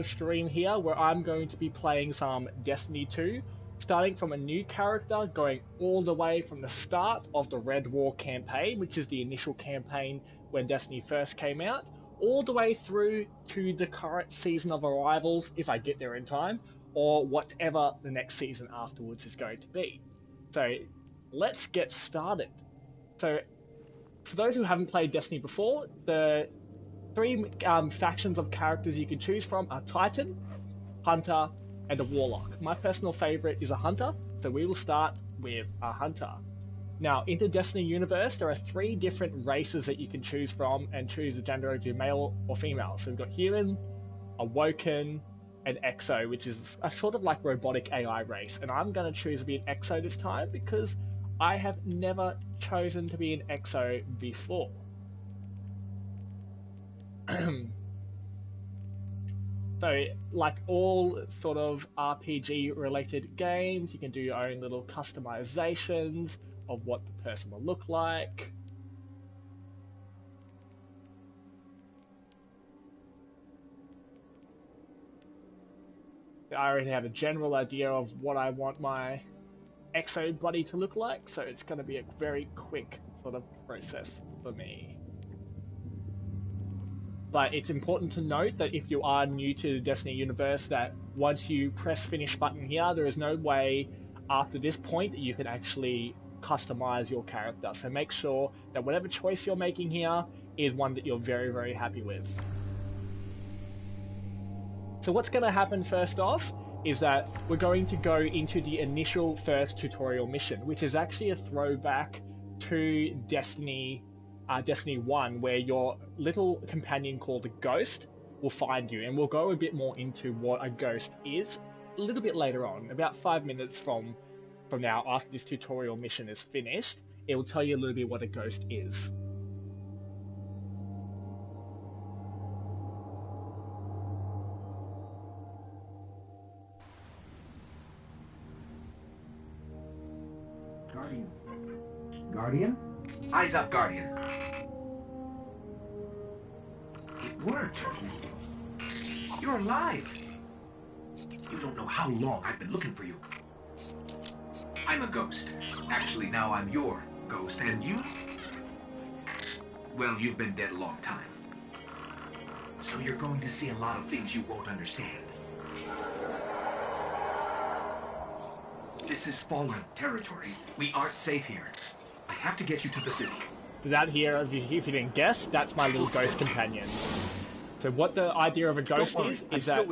stream here where I'm going to be playing some Destiny 2, starting from a new character, going all the way from the start of the Red War campaign, which is the initial campaign when Destiny first came out, all the way through to the current season of Arrivals, if I get there in time, or whatever the next season afterwards is going to be. So let's get started. So for those who haven't played Destiny before, the three factions of characters you can choose from are Titan, Hunter, and a Warlock. My personal favorite is a Hunter, so we will start with a Hunter. Now, in the Destiny universe, there are three different races that you can choose from and choose the gender of your male or female. So we've got Human, Awoken, and Exo, which is a sort of like robotic AI race. And I'm going to choose to be an Exo this time because I have never chosen to be an Exo before. So, like all sort of RPG related games, you can do your own little customizations of what the person will look like. I already have a general idea of what I want my Exo body to look like, so it's going to be a very quick sort of process for me. But it's important to note that if you are new to the Destiny universe, that once you press finish button here, there is no way after this point that you can actually customize your character. So make sure that whatever choice you're making here is one that you're very, very happy with. So what's going to happen first off is that we're going to go into the initial first tutorial mission, which is actually a throwback to Destiny 1, where your little companion called a Ghost will find you, and we'll go a bit more into what a Ghost is a little bit later on, about 5 minutes from now, after this tutorial mission is finished. It will tell you a little bit what a Ghost is. Guardian? Eyes up, Guardian. It worked. You're alive. You don't know how long I've been looking for you. I'm a ghost. Actually, now I'm your ghost. And you? Well, you've been dead a long time. So you're going to see a lot of things you won't understand. This is fallen territory. We aren't safe here. I have to get you to the city. So that here, if you didn't guess, that's my little ghost companion. So what the idea of a ghost is that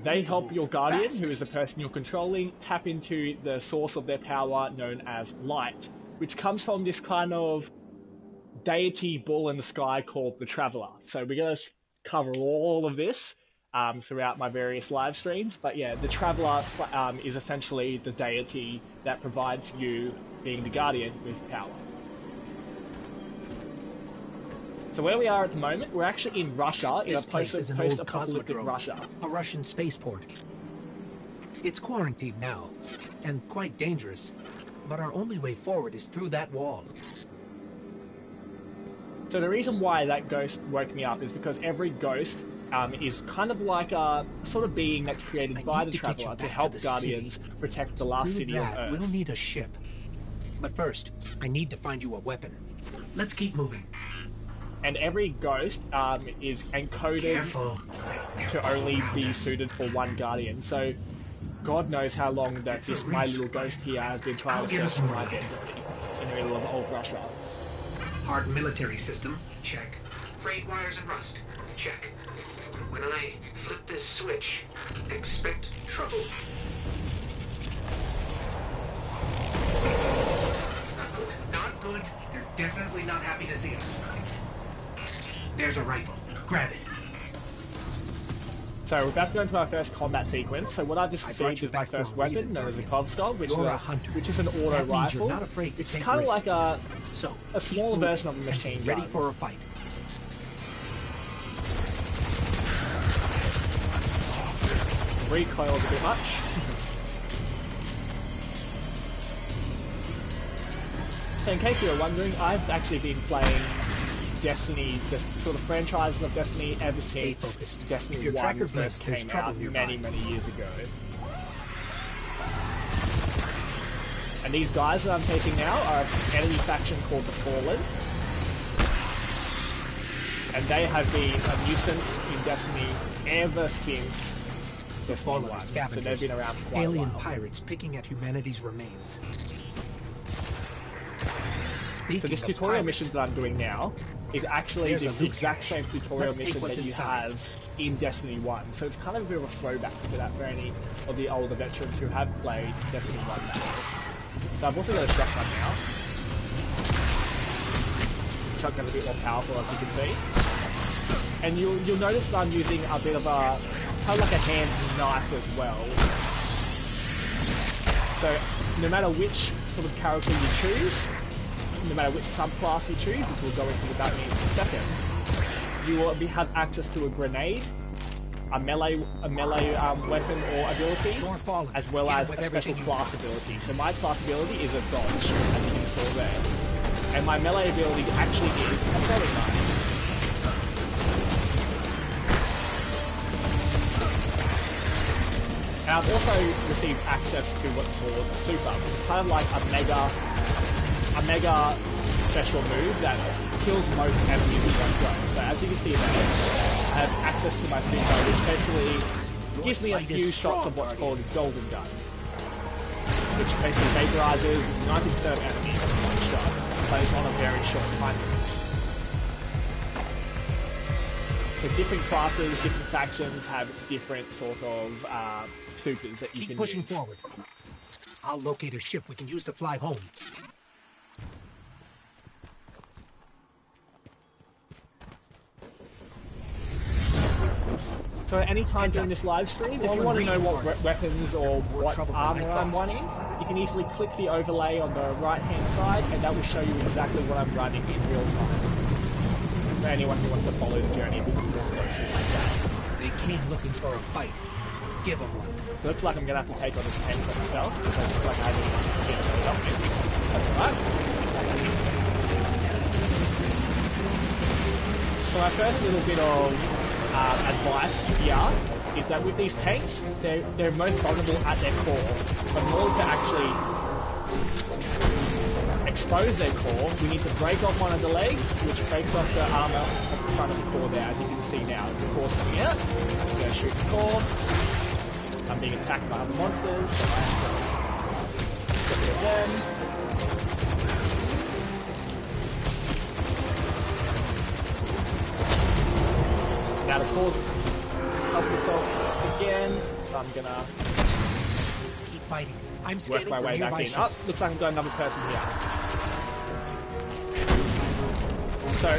they help your guardian, who is the person you're controlling, tap into the source of their power known as light, which comes from this kind of deity bull in the sky called the Traveler. So we're going to cover all of this throughout my various live streams, but yeah, the Traveler is essentially the deity that provides you, being the guardian, with power. So where we are at the moment, we're actually in Russia, in a post-apocalyptic Russia. A Russian spaceport. It's quarantined now, and quite dangerous, but our only way forward is through that wall. So the reason why that ghost woke me up is because every ghost is kind of like a sort of being that's created by the Traveler to help Guardians protect the last city on Earth. We'll need a ship. But first, I need to find you a weapon. Let's keep moving. And every ghost is encoded to only be suited for one Guardian. So God knows how long that my little ghost here has been trying to search for my dead body in the middle of old Russia. Hard military system, check. Frayed wires and rust, check. When I flip this switch, expect trouble. Not good. They're definitely not happy to see us. There's a rifle. Grab it. So we're about to go into our first combat sequence. So what I've just received is my first weapon, known as a Kovstov, which is an auto rifle. It's kind of like a smaller version of a machine gun. Ready for a fight. Recoiled a bit much. So in case you were wondering, I've actually been playing Destiny, the sort of franchises of Destiny ever Stay since focused. Destiny If your 1 tracker first blinks, there's came trouble out nearby. many years ago. And these guys that I'm facing now are an enemy faction called the Fallen. And they have been a nuisance in Destiny ever since Destiny Fallen 1. are So scavengers, they've been around for quite alien a while. pirates picking at humanity's remains. So Speaking this of tutorial pirates, mission that I'm doing now is actually There's the a loot exact cache. same tutorial Let's take mission what's that you inside. have in Destiny 1. So it's kind of a bit of a throwback to that for any of the older veterans who have played Destiny 1 battles. So I've also got a shotgun now. Shotgun's a bit more powerful, as you can see. And you'll notice that I'm using a bit of a, kind of like a hand knife as well. So no matter which sort of character you choose, no matter which subclass you choose, which we'll go into with that in a second, you will have access to a grenade, a melee weapon or ability, More Fallen. as well Hit 'em as with a special everything you class ability. So my class ability is a dodge, as you can see there. And my melee ability actually is a throwing knife. And I've also received access to what's called a super, which is kind of like a mega special move that kills most enemies in one go. So as you can see there, I have access to my super, which basically gives me a few shots of what's called a golden gun, which basically vaporizes 90% of enemies in one shot, but it's on a very short time. So different classes, different factions have different sort of supers that you Keep can pushing use. forward. I'll locate a ship we can use to fly home. So at any time Heads during up. this live stream, if you Fallen want to know what reinforced. weapons or More what trouble than I armor I'm thought. running, you can easily click the overlay on the right hand side and that will show you exactly what I'm running in real time. For anyone who wants to follow the journey a bit more closely like that. They came looking for a fight. Give them one. So it looks like I'm going to have to take on this tank for myself because I look like I haven't even to help me. That's alright. So my first little bit of advice here is that with these tanks, they're most vulnerable at their core. But in order to actually expose their core, we need to break off one of the legs, which breaks off the armor at the front of the core there, as you can see now. The core's coming out. I'm going to shoot the core. I'm being attacked by other monsters, so I have to get rid of them. Now the core's help itself again, so I'm gonna Keep fighting. I'm work scanning my for way back nearby in. Oh, ships. looks like I've got another person here. So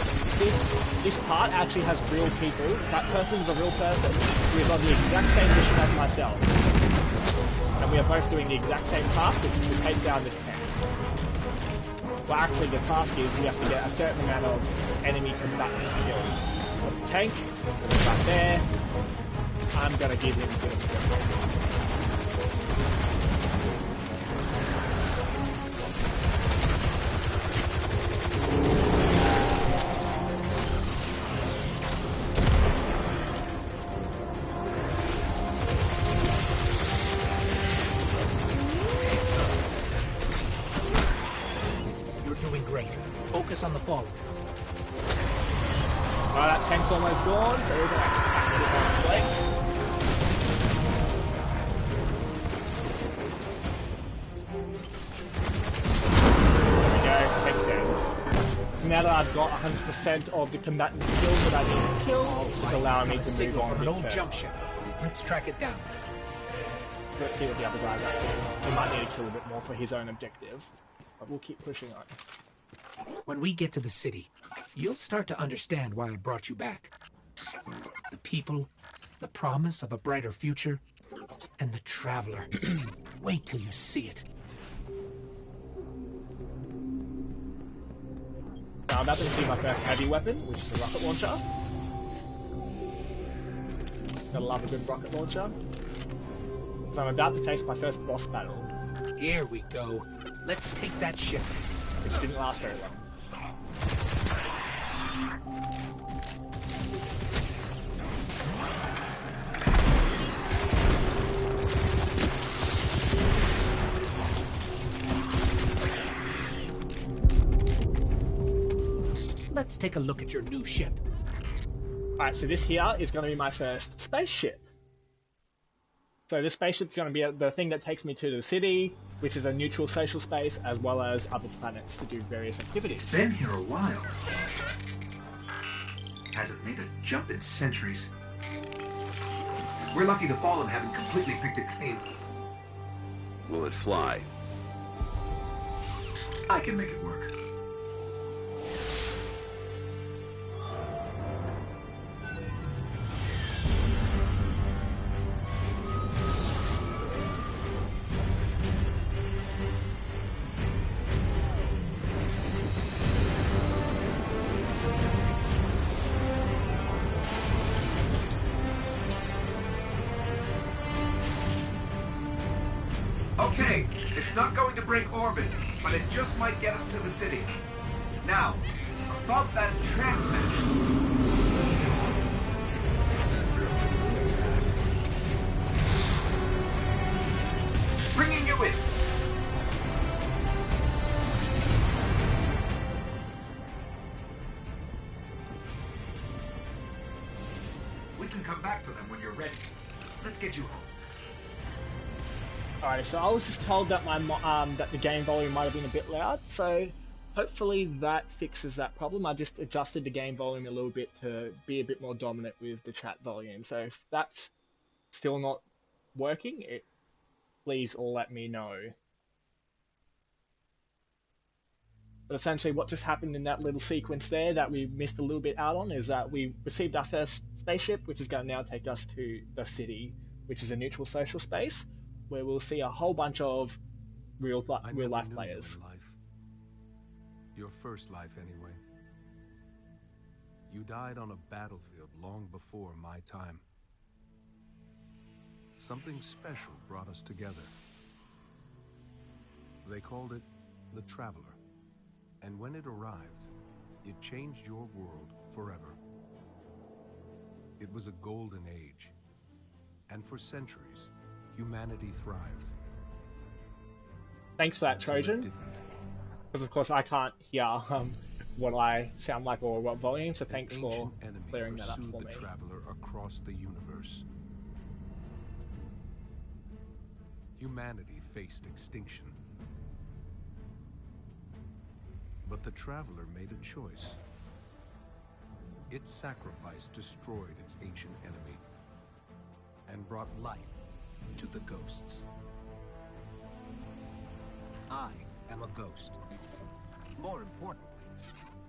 this part actually has real people. That person is a real person who is on the exact same mission as myself. And we are both doing the exact same task, which is to take down this tank. Well, actually, the task is we have to get a certain amount of enemy combatants killed. So the tank, right there. I'm gonna give him a bit of a go. You're doing great. Focus on the Fallen. Alright, that tank's almost gone, so we're gonna attack it on its legs. There we go, tank's down. Now that I've got 100% of the combatants killed that I need to kill, it's allowing me Got a to move signal on a from an bit old further. jump ship. Let's track it down. Let's see what the other guy's up to. He might need to kill a bit more for his own objective, but we'll keep pushing on. When we get to the city, you'll start to understand why I brought you back. The people, the promise of a brighter future, and the traveler. Wait till you see it. Now I'm about to see my first heavy weapon, which is a rocket launcher. Gotta love a good rocket launcher. So I'm about to face my first boss battle, Here we go. Let's take that ship. which didn't last very long. Let's take a look at your new ship. Alright, so this here is going to be my first spaceship. So this spaceship's going to be the thing that takes me to the city, which is a neutral social space, as well as other planets to do various activities. Been here a while. Hasn't made a jump in centuries. We're lucky the Fallen haven't completely picked it clean. Will it fly? I can make it work. Okay, it's not going to break orbit, but it just might get us to the city. Now, above that transmitter. Bringing you in. We can come back for them when you're ready. Let's get you home. Alright, so I was just told that my that the game volume might have been a bit loud, so hopefully that fixes that problem. I just adjusted the game volume a little bit to be a bit more dominant with the chat volume. So if that's still not working, please all let me know. But essentially what just happened in that little sequence there that we missed a little bit out on is that we received our first spaceship, which is going to now take us to the city, which is a neutral social space, where we'll see a whole bunch of real life players. Your first life, anyway. You died on a battlefield long before my time. Something special brought us together. They called it the Traveler. And when it arrived, it changed your world forever. It was a golden age. And for centuries, humanity thrived. Thanks for that, Trojan. Because of course I can't hear what I sound like or what volume, so thanks for clearing that up for me. The Traveler across the universe. Humanity faced extinction. But the Traveler made a choice. Its sacrifice destroyed its ancient enemy and brought life to the ghosts. I am a ghost. More importantly,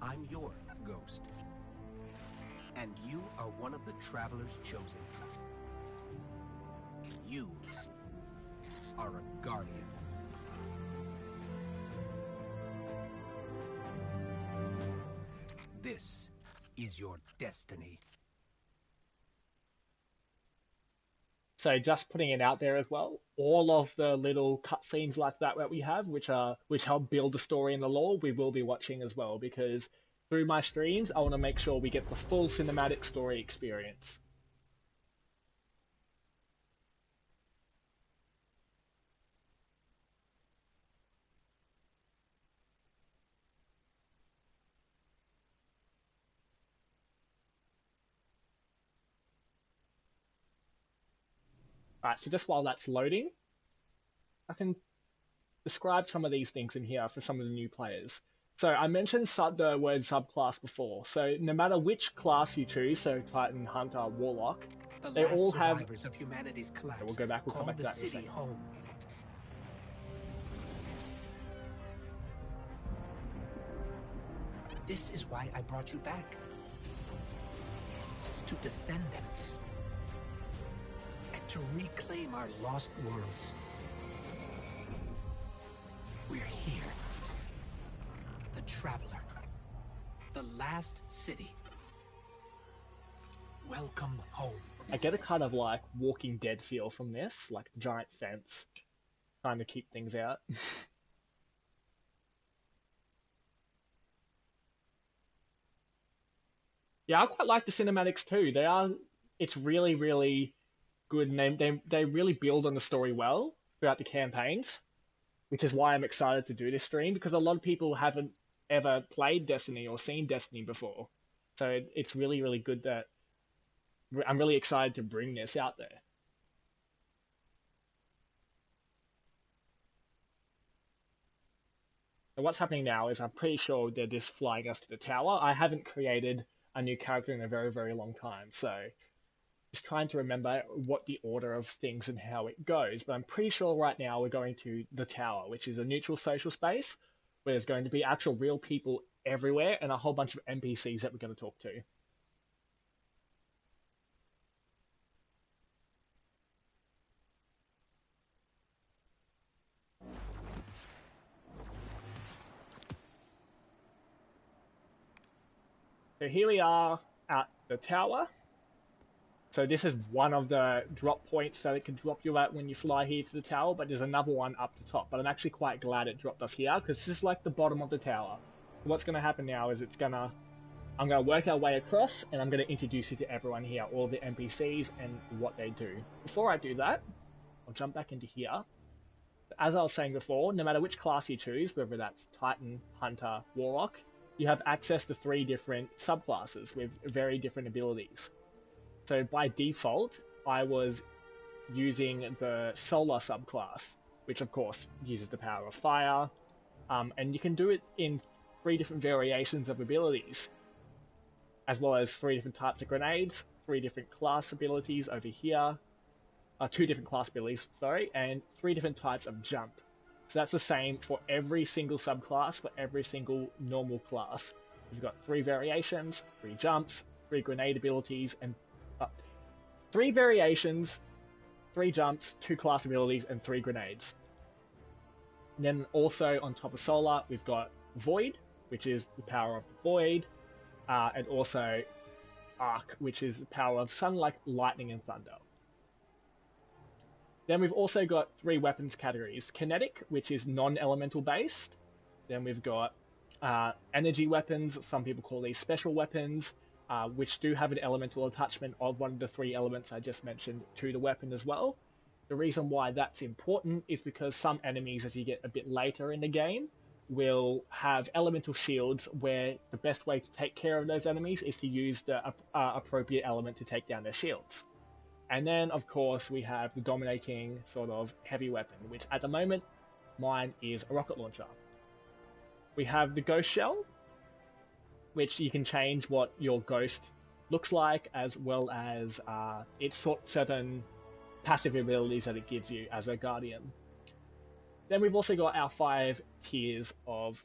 I'm your ghost. And you are one of the Traveler's chosen. You are a guardian. This is your destiny. So just putting it out there as well, all of the little cutscenes like that we have, which help build the story and the lore, we will be watching as well, because through my streams, I want to make sure we get the full cinematic story experience. Alright, so just while that's loading, I can describe some of these things in here for some of the new players. So I mentioned the word subclass before. So no matter which class you choose, so Titan, Hunter, Warlock, they all have... Of humanity's collapse. Okay, we'll come back to that in a second. Home. This is why I brought you back. To defend them. To reclaim our lost worlds. We're here. The Traveler. The last city. Welcome home. I get a kind of like Walking Dead feel from this, like giant fence, trying to keep things out. Yeah, I quite like the cinematics too. They are. It's really, really good, and they really build on the story well throughout the campaigns, which is why I'm excited to do this stream because a lot of people haven't ever played Destiny or seen Destiny before. So it's really, really good that I'm really excited to bring this out there. And what's happening now is I'm pretty sure they're just flying us to the tower. I haven't created a new character in a very, very long time, so just trying to remember what the order of things and how it goes. But I'm pretty sure right now we're going to the tower, which is a neutral social space where there's going to be actual real people everywhere and a whole bunch of NPCs that we're going to talk to. So here we are at the tower. So this is one of the drop points that it can drop you at when you fly here to the tower, but there's another one up the top. But I'm actually quite glad it dropped us here because this is like the bottom of the tower. What's going to happen now is I'm going to work our way across and I'm going to introduce you to everyone here, all the NPCs and what they do. Before I do that, I'll jump back into here. As I was saying before, no matter which class you choose, whether that's Titan, Hunter, Warlock, you have access to 3 different subclasses with very different abilities. So by default, I was using the Solar subclass, which of course uses the power of fire, and you can do it in 3 different variations of abilities, as well as 3 different types of grenades, 3 different class abilities over here, 2 different class abilities, sorry, and 3 different types of jump. So that's the same for every single subclass, for every single normal class. We've got 3 variations, 3 jumps, 3 grenade abilities, and 3 variations, 3 jumps, 2 class abilities, and 3 grenades. And then also on top of Solar, we've got Void, which is the power of the Void, and also Arc, which is the power of sun, like lightning and thunder. Then we've also got 3 weapons categories. Kinetic, which is non-elemental based. Then we've got energy weapons, some people call these special weapons, which do have an elemental attachment of one of the 3 elements I just mentioned to the weapon as well. The reason why that's important is because some enemies, as you get a bit later in the game, will have elemental shields where the best way to take care of those enemies is to use the appropriate element to take down their shields. And then, of course, we have the dominating sort of heavy weapon, which at the moment, mine is a rocket launcher. We have the Ghost Shell, which you can change what your ghost looks like, as well as its certain passive abilities that it gives you as a guardian. Then we've also got our 5 tiers of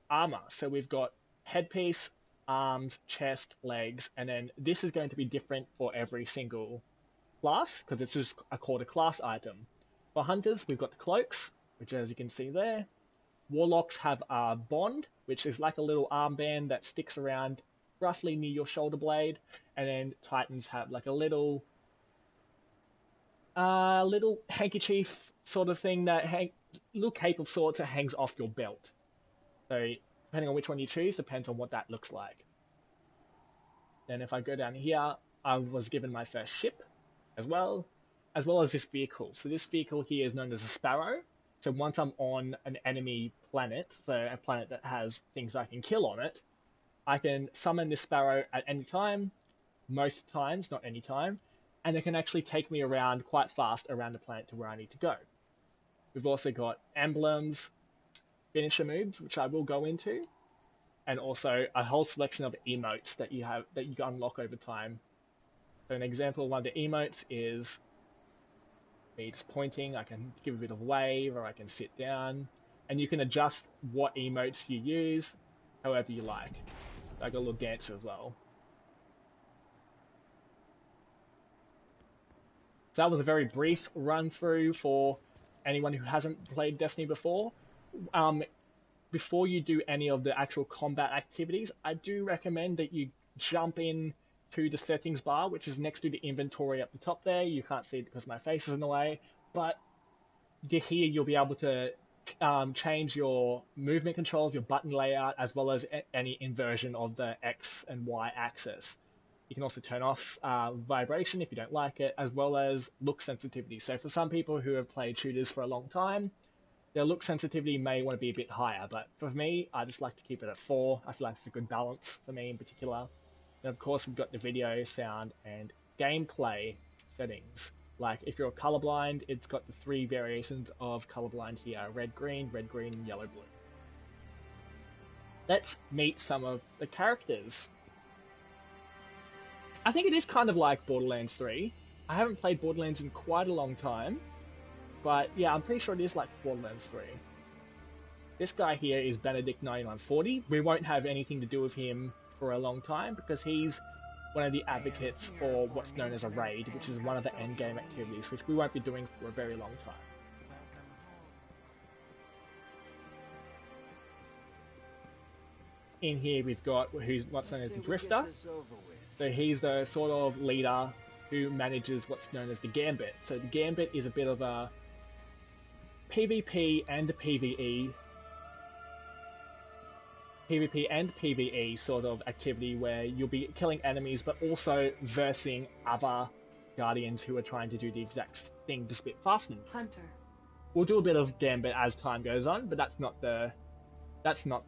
armor. So we've got headpiece, arms, chest, legs, and then this is going to be different for every single class, because it's just called a class item. For hunters, we've got the cloaks, which as you can see there. Warlocks have a bond, which is like a little armband that sticks around roughly near your shoulder blade, and then Titans have like a little handkerchief sort of thing little cape of sorts that hangs off your belt. So depending on which one you choose, depends on what that looks like. Then if I go down here, I was given my first ship as well as this vehicle. So this vehicle here is known as a Sparrow. So once I'm on an enemy planet, so a planet that has things I can kill on it, I can summon this Sparrow at any time, most times, not any time, and it can actually take me around quite fast around the planet to where I need to go. We've also got emblems, finisher moves, which I will go into, and also a whole selection of emotes that you can unlock over time. So an example of one of the emotes is me just pointing. I can give a bit of a wave, or I can sit down, and you can adjust what emotes you use however you like. I got a little dancer as well. So that was a very brief run through for anyone who hasn't played Destiny before. Before you do any of the actual combat activities, I do recommend that you jump in to the settings bar, which is next to the inventory up the top there. You can't see it because my face is in the way, but here you'll be able to change your movement controls, your button layout, as well as any inversion of the X and Y axis. You can also turn off vibration if you don't like it, as well as look sensitivity. So for some people who have played shooters for a long time, their look sensitivity may want to be a bit higher, but for me, I just like to keep it at 4. I feel like it's a good balance for me in particular. And of course, we've got the video, sound, and gameplay settings. Like if you're colorblind, it's got the 3 variations of colorblind here: red, green, and yellow, blue. Let's meet some of the characters. I think it is kind of like Borderlands 3. I haven't played Borderlands in quite a long time, but yeah, I'm pretty sure it is like Borderlands 3. This guy here is Benedict9140. We won't have anything to do with him for a long time because he's one of the advocates for what's known as a raid, which is one of the endgame activities, which we won't be doing for a very long time. In here we've got what's known as the Drifter. So he's the sort of leader who manages what's known as the Gambit. So the Gambit is a bit of a PvP and PvE sort of activity where you'll be killing enemies but also versing other Guardians who are trying to do the exact thing just a bit faster. Hunter. We'll do a bit of Gambit as time goes on, but that's not the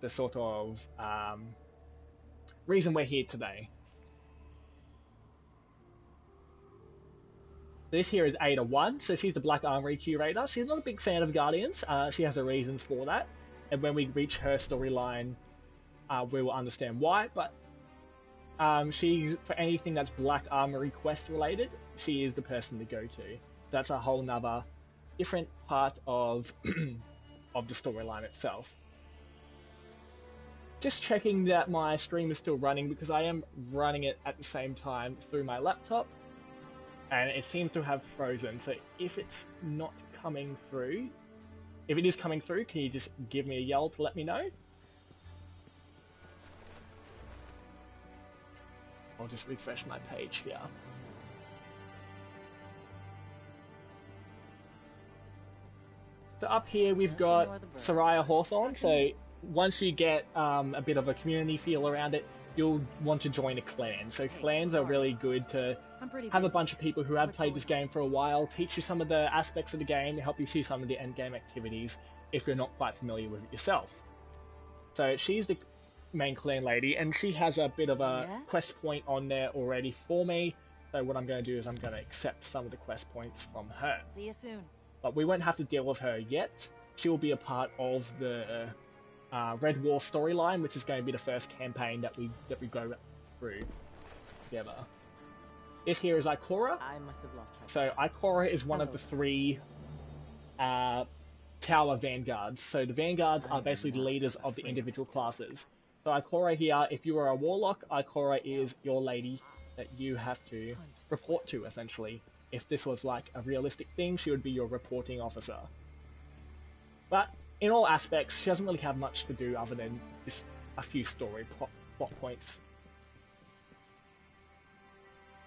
sort of reason we're here today. This here is Ada1, so she's the Black Armory Curator. She's not a big fan of Guardians. She has her reasons for that, and when we reach her storyline, we will understand why. But she's, for anything that's Black Armory quest related, she is the person to go to. That's a whole nother different part of of the storyline itself. Just checking that my stream is still running because I am running it at the same time through my laptop. And it seems to have frozen, so if it's not coming through, if it is coming through, can you just give me a yell to let me know? I'll just refresh my page here. So up here we've got Soraya Hawthorne, so once you get a bit of a community feel around it, you'll want to join a clan. So clans are really good to have a bunch of people who have played this game for a while, teach you some of the aspects of the game, help you see some of the endgame activities if you're not quite familiar with it yourself. So she's the main clan lady, and she has a bit of a quest point on there already for me. So what I'm going to do is I'm going to accept some of the quest points from her. See you soon. But we won't have to deal with her yet. She will be a part of the Red War storyline, which is going to be the first campaign that we go through together. This here is Ikora. I must have lost track. So Ikora is one of the 3 tower vanguards. So the vanguards are basically the leaders of the individual classes. So Ikora here, if you are a warlock, Ikora is your lady that you have to report to, essentially. If this was like a realistic thing, she would be your reporting officer. But in all aspects, she doesn't really have much to do other than just a few story plot points.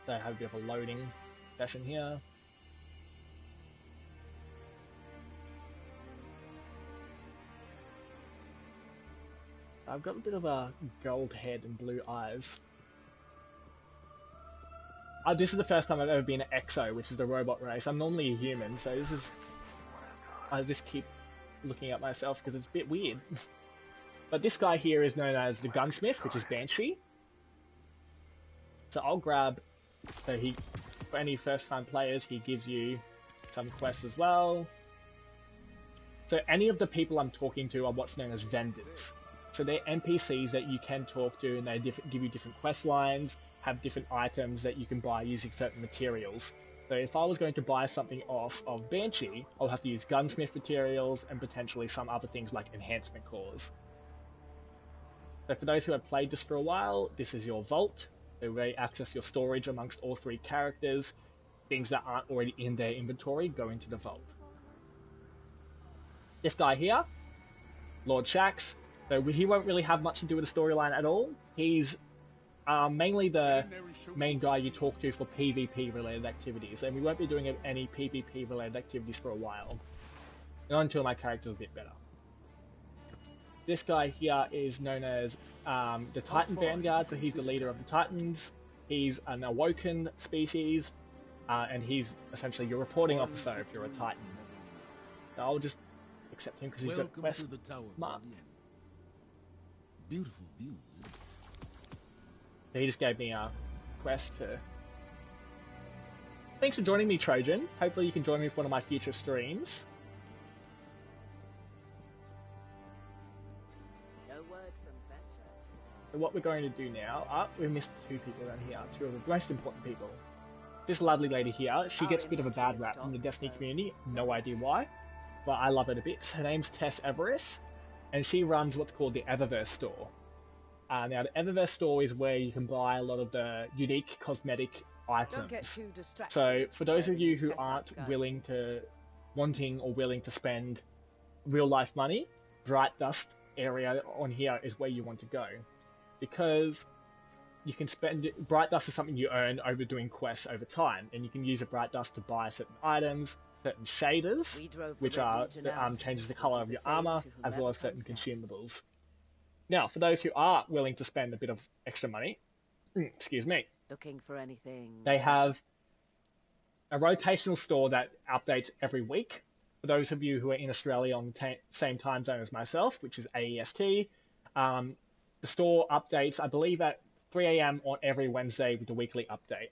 So I have a bit of a loading session here. I've got a bit of a gold head and blue eyes. This is the first time I've ever been an Exo, which is the robot race. I'm normally a human, so this is... I just keep looking at myself because it's a bit weird. But this guy here is known as the Gunsmith, which is Banshee. So I'll grab... So for any first time players, he gives you some quests as well. So any of the people I'm talking to are what's known as vendors. So they're NPCs that you can talk to, and they give you different quest lines, have different items that you can buy using certain materials. So if I was going to buy something off of Banshee, I'll have to use Gunsmith materials and potentially some other things like enhancement cores. So for those who have played this for a while, this is your vault. So where you access your storage amongst all 3 characters. Things that aren't already in their inventory go into the vault. This guy here, Lord Shax, so he won't really have much to do with the storyline at all. He's mainly the main guy you talk to for PvP related activities, and we won't be doing any PvP related activities for a while. Not until my character's a bit better. This guy here is known as the Titan Vanguard, so he's the leader of the Titans. He's an awoken species, and he's essentially your reporting officer if you're a Titan. I'll just accept him because he's got a Welcome quest to the tower, mark. Guardian. Beautiful view, isn't it? So he just gave me a quest to... Thanks for joining me, Trojan. Hopefully you can join me for one of my future streams. No word from Fenchurch today. So what we're going to do now... we missed 2 people around here, 2 of the most important people. This lovely lady here, she gets a bit of a bad rap from the Destiny community, no idea why, but I love it a bit. Her name's Tess Everest, and she runs what's called the Eververse store. Now, the Eververse store is where you can buy a lot of the unique cosmetic items. Don't get too distracted. So, for those of by the you new who setup, aren't Guardian. willing to spend real life money, Bright Dust area on here is where you want to go. Because you can spend Bright Dust is something you earn over doing quests over time, and you can use a Bright Dust to buy certain items, certain shaders, We drove the which Red are Legion out. changes the We'll color do of the your same armor, to as well as whomever certain comes next. consumables. Now, for those who are willing to spend a bit of extra money, excuse me, Looking for anything? they special? have a rotational store that updates every week. For those of you who are in Australia on the same time zone as myself, which is AEST, the store updates, I believe, at 3 a.m. on every Wednesday with the weekly update.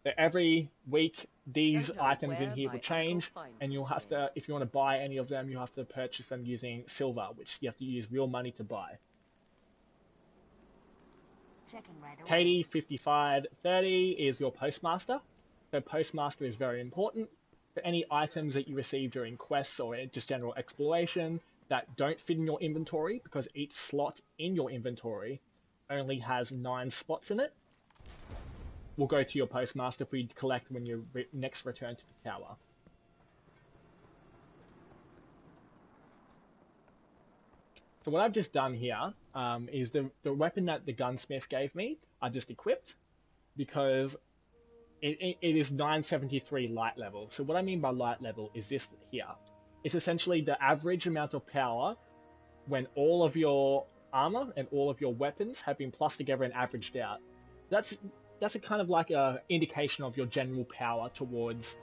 So every week, these Don't know items in where here my will uncle change, finds and you'll these have to, things. if you want to buy any of them, you have to purchase them using silver, which you have to use real money to buy. Checking right away. Katie 5530 is your postmaster. So postmaster is very important for any items that you receive during quests or just general exploration that don't fit in your inventory, because each slot in your inventory only has 9 spots in it. Will go to your postmaster for you to collect when you next return to the tower. So what I've just done here is the weapon that the gunsmith gave me, I just equipped, because it is 973 light level. So what I mean by light level is this here. It's essentially the average amount of power when all of your armor and all of your weapons have been plus together and averaged out. That's a kind of like a indication of your general power towards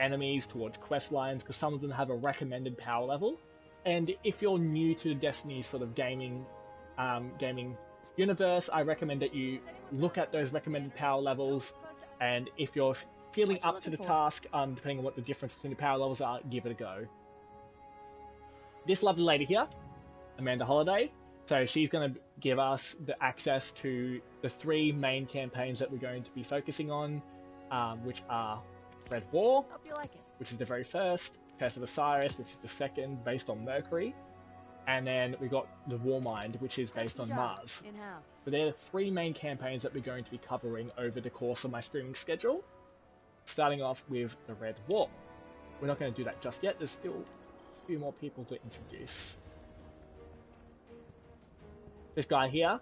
enemies, towards quest lines, because some of them have a recommended power level. And if you're new to the Destiny sort of gaming universe, I recommend that you look at those recommended power levels, and if you're feeling What you up to the looking for? task, depending on what the difference between the power levels are, give it a go. This lovely lady here, Amanda Holiday, so she's going to give us the access to the 3 main campaigns that we're going to be focusing on, which are Red War, Hope you like it. which is the very first, Curse of Osiris, which is the second, based on Mercury, and then we got the Warmind, which is based on Mars. In-house. So they're the 3 main campaigns that we're going to be covering over the course of my streaming schedule, starting off with the Red War. We're not going to do that just yet, there's still a few more people to introduce. This guy here,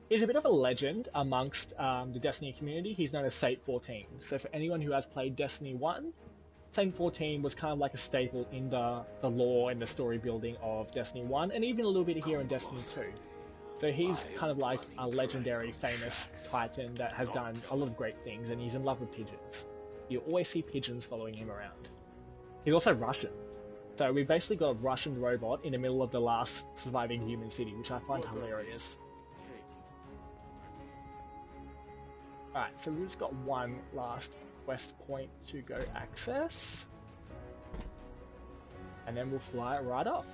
he's a bit of a legend amongst the Destiny community. He's known as Saint 14. So for anyone who has played Destiny 1, Saint 14 was kind of like a staple in the lore and the story building of Destiny 1, and even a little bit here in Destiny 2. So he's kind of like a legendary, famous Titan that has done a lot of great things, and he's in love with pigeons. You always see pigeons following him around. He's also Russian. So we basically got a Russian robot in the middle of the last surviving human city, which I find hilarious. Alright, so we've just got one last quest point to go access. And then we'll fly it right off.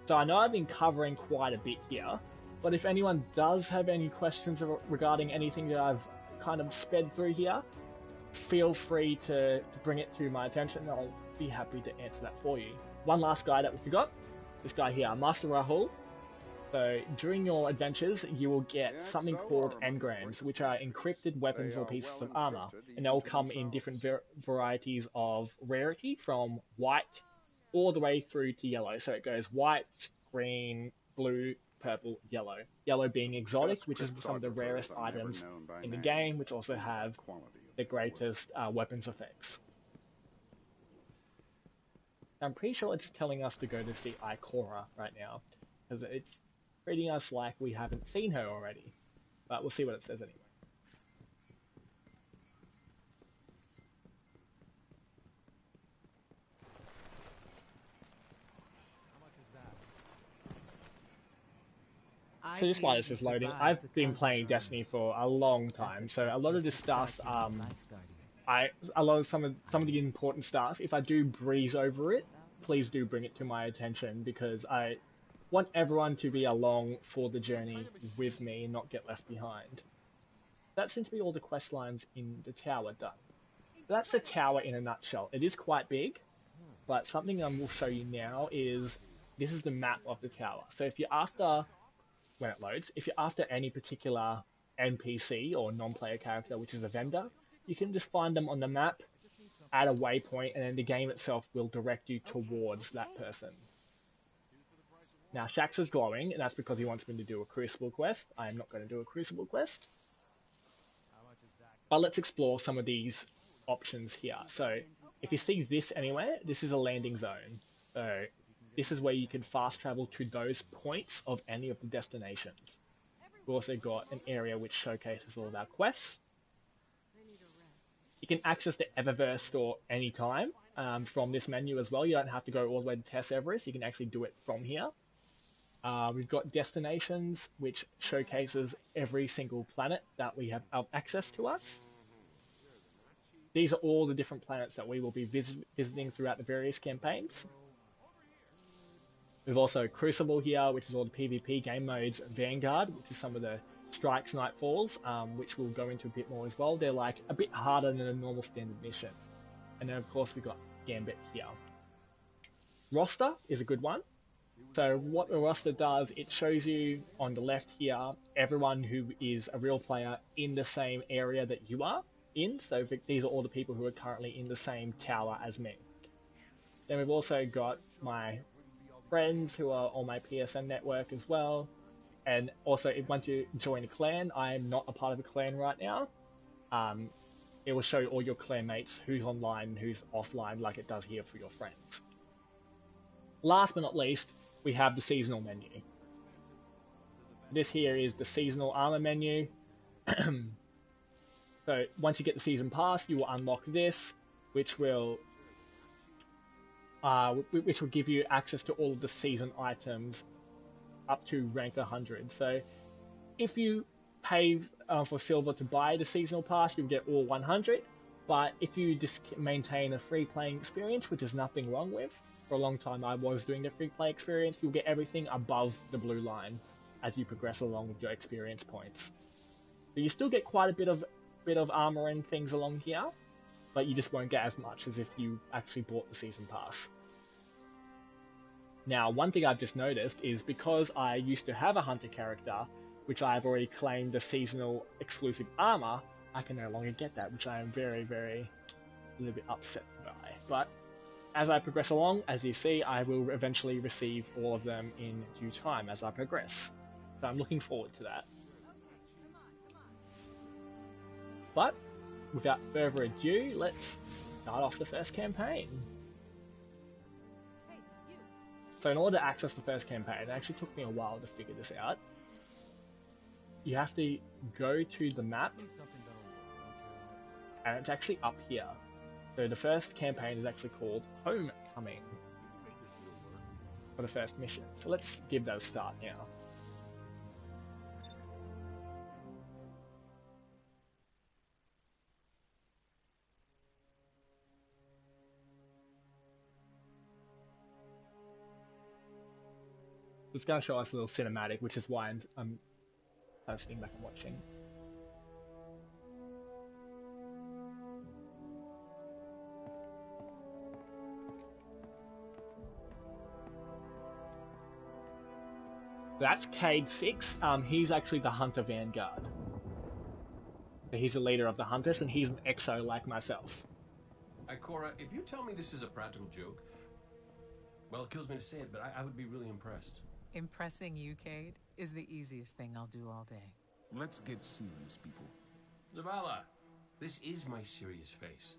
So I know I've been covering quite a bit here, but if anyone does have any questions regarding anything that I've kind of sped through here, feel free to bring it to my attention, and I'll be happy to answer that for you. One last guy that we forgot, this guy here, Master Rahul. So during your adventures, you will get something called engrams, which are encrypted weapons or pieces of armor, and they'll come in different varieties of rarity, from white all the way through to yellow. So it goes white, green, blue, purple, yellow. Yellow being exotic, which is some of the rarest items in the game, which also have the greatest weapons effects. I'm pretty sure it's telling us to go to see Ikora right now, because it's treating us like we haven't seen her already. But we'll see what it says anyway. So just while this is loading, I've been playing Destiny for a long time, so a lot of this stuff, a lot of some of the important stuff, if I do breeze over it, please do bring it to my attention, because I want everyone to be along for the journey with me and not get left behind. That seems to be all the quest lines in the tower done. That's the tower in a nutshell. It is quite big, but something I will show you now is, this is the map of the tower. So if you're after, when it loads, if you're after any particular NPC or non-player character, which is a vendor, you can just find them on the map, add a waypoint, and then the game itself will direct you towards that person. Now, Shax is glowing, and that's because he wants me to do a Crucible quest. I am not going to do a Crucible quest. But let's explore some of these options here. So, if you see this anywhere, this is a landing zone. So, this is where you can fast travel to those points of any of the destinations. We've also got an area which showcases all of our quests. You can access the Eververse store anytime from this menu as well. You don't have to go all the way to Tess Everest. You can actually do it from here. We've got destinations, which showcases every single planet that we have access to us. These are all the different planets that we will be visiting throughout the various campaigns. We've also Crucible here, which is all the PvP game modes, Vanguard, which is some of the Strikes, Nightfalls, which we'll go into a bit more as well. They're like a bit harder than a normal standard mission. And then of course we've got Gambit here. Roster is a good one. So what the roster does, it shows you on the left here, everyone who is a real player in the same area that you are in. So these are all the people who are currently in the same tower as me. Then we've also got my friends who are on my PSN network as well. And also, if once you join a clan, I am not a part of a clan right now. It will show all your clan mates who's online and who's offline, like it does here for your friends. Last but not least, we have the seasonal menu. This here is the seasonal armor menu. So once you get the season pass, you will unlock this, which will give you access to all of the season items up to rank 100. So if you pay for silver to buy the seasonal pass, you'll get all 100. But if you just maintain a free playing experience, which is nothing wrong with, for a long time I was doing the free play experience, you'll get everything above the blue line as you progress along with your experience points. So you still get quite a bit of armor and things along here, but you just won't get as much as if you actually bought the season pass. Now, one thing I've just noticed is because I used to have a hunter character, which I've already claimed the seasonal exclusive armor, I can no longer get that, which I am very, a little bit upset by. But as I progress along, as you see, I will eventually receive all of them in due time as I progress. So I'm looking forward to that. But without further ado, let's start off the first campaign. So in order to access the first campaign, it actually took me a while to figure this out. You have to go to the map, and it's actually up here. So the first campaign is actually called Homecoming for the first mission. So let's give that a start now. It's going to show us a little cinematic, which is why I'm kind of sitting back and watching. That's Cade 6. He's actually the Hunter Vanguard. So he's the leader of the Hunters, and he's an exo like myself. Ikora, if you tell me this is a practical joke, well, it kills me to say it, but I would be really impressed. Impressing you, Cade, is the easiest thing I'll do all day. Let's get serious, people. Zavala, this is my serious face.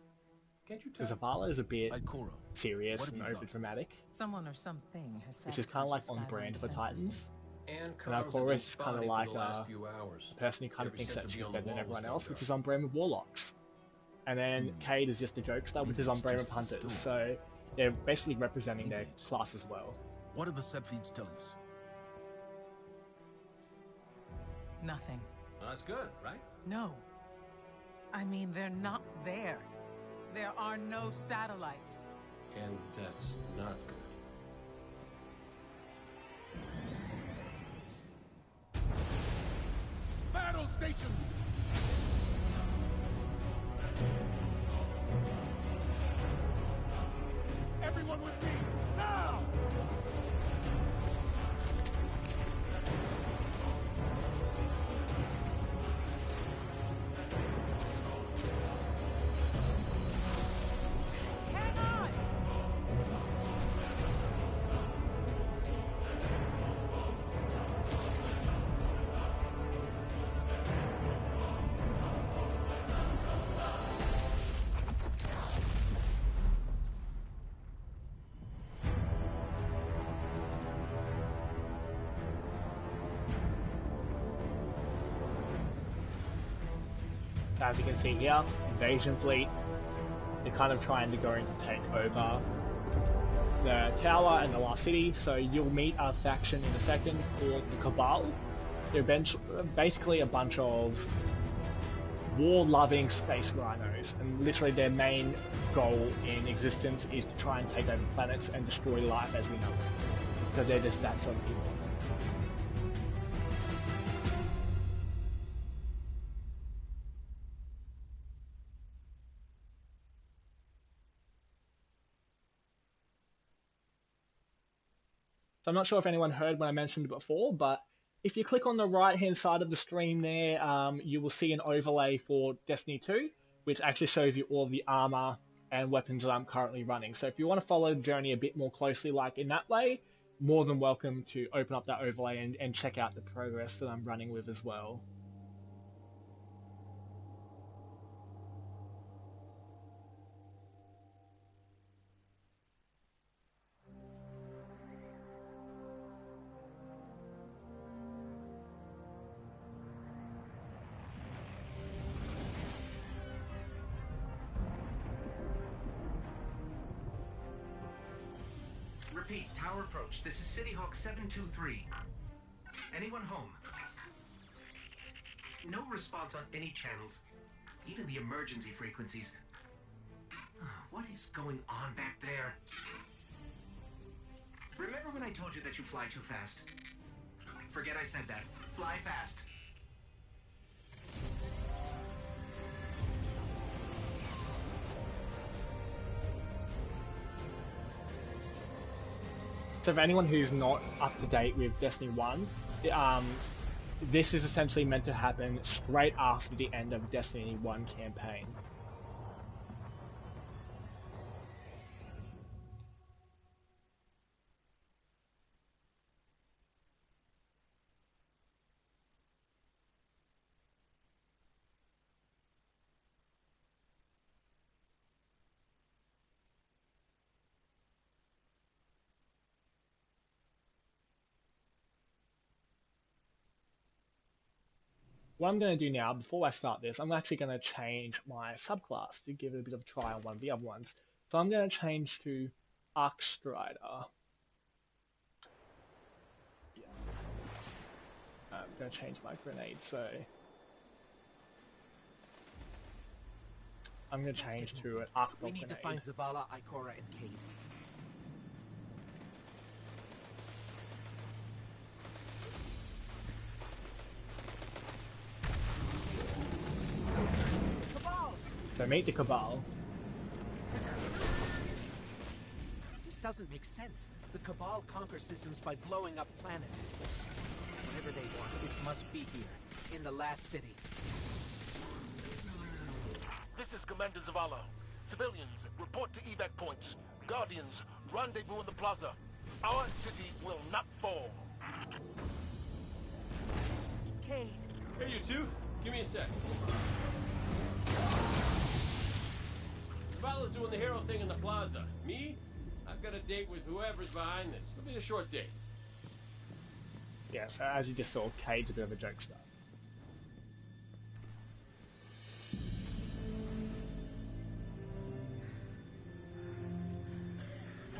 Can't you tell? Zavala is a bit Ikora, serious and over dramatic. Someone or something has which is kind of like on brand for Titans. And And our comms have been chorus is kind of spotty like for the last few hours. the person who kind of Every thinks that sensor she's beyond the better than wall everyone was else, jammed which up. is Unbreakable Warlocks. And then Cade is just the jokester, which is Unbreakable Hunters. So they're basically representing their class as well. What do the set feeds tell us? Nothing. Well, that's good, right? No. I mean, they're not there. There are no satellites. And that's not good. Battle stations! Everyone with me, now! Hang on! As you can see here, invasion fleet. They're kind of trying to go in to take over the tower and the last city. So you'll meet a faction in a second called the Cabal. They're basically a bunch of war-loving space rhinos, and literally their main goal in existence is to try and take over planets and destroy life as we know it, because they're just that sort of people. So I'm not sure if anyone heard when I mentioned it before, but if you click on the right-hand side of the screen there, you will see an overlay for Destiny 2, which actually shows you all the armor and weapons that I'm currently running. So if you want to follow the journey a bit more closely, like in that way, more than welcome to open up that overlay and check out the progress that I'm running with as well. Repeat, tower approach. This is City Hawk 723. Anyone home? No response on any channels, even the emergency frequencies. What is going on back there? Remember when I told you that you fly too fast? Forget I said that. Fly fast. So for anyone who's not up to date with Destiny 1, this is essentially meant to happen straight after the end of the Destiny 1 campaign. What I'm going to do now, before I start this, I'm actually going to change my subclass to give it a bit of a try on one of the other ones. So I'm going to change to Arc Strider. Yeah. I'm going to change my grenade, so I'm going to change to an Arc We Bolt need to grenade. find Zavala, Ikora, and Cade. So meet the Cabal. This doesn't make sense. The Cabal conquer systems by blowing up planets. Whatever they want, it must be here, in the last city. This is Commander Zavala. Civilians, report to evac points. Guardians, rendezvous in the plaza. Our city will not fall. Cade. Hey, you two, give me a sec. Zavala's doing the hero thing in the plaza. Me? I've got a date with whoever's behind this. It'll be a short date. Yeah, so as you just saw, Cade's a bit of a jokester.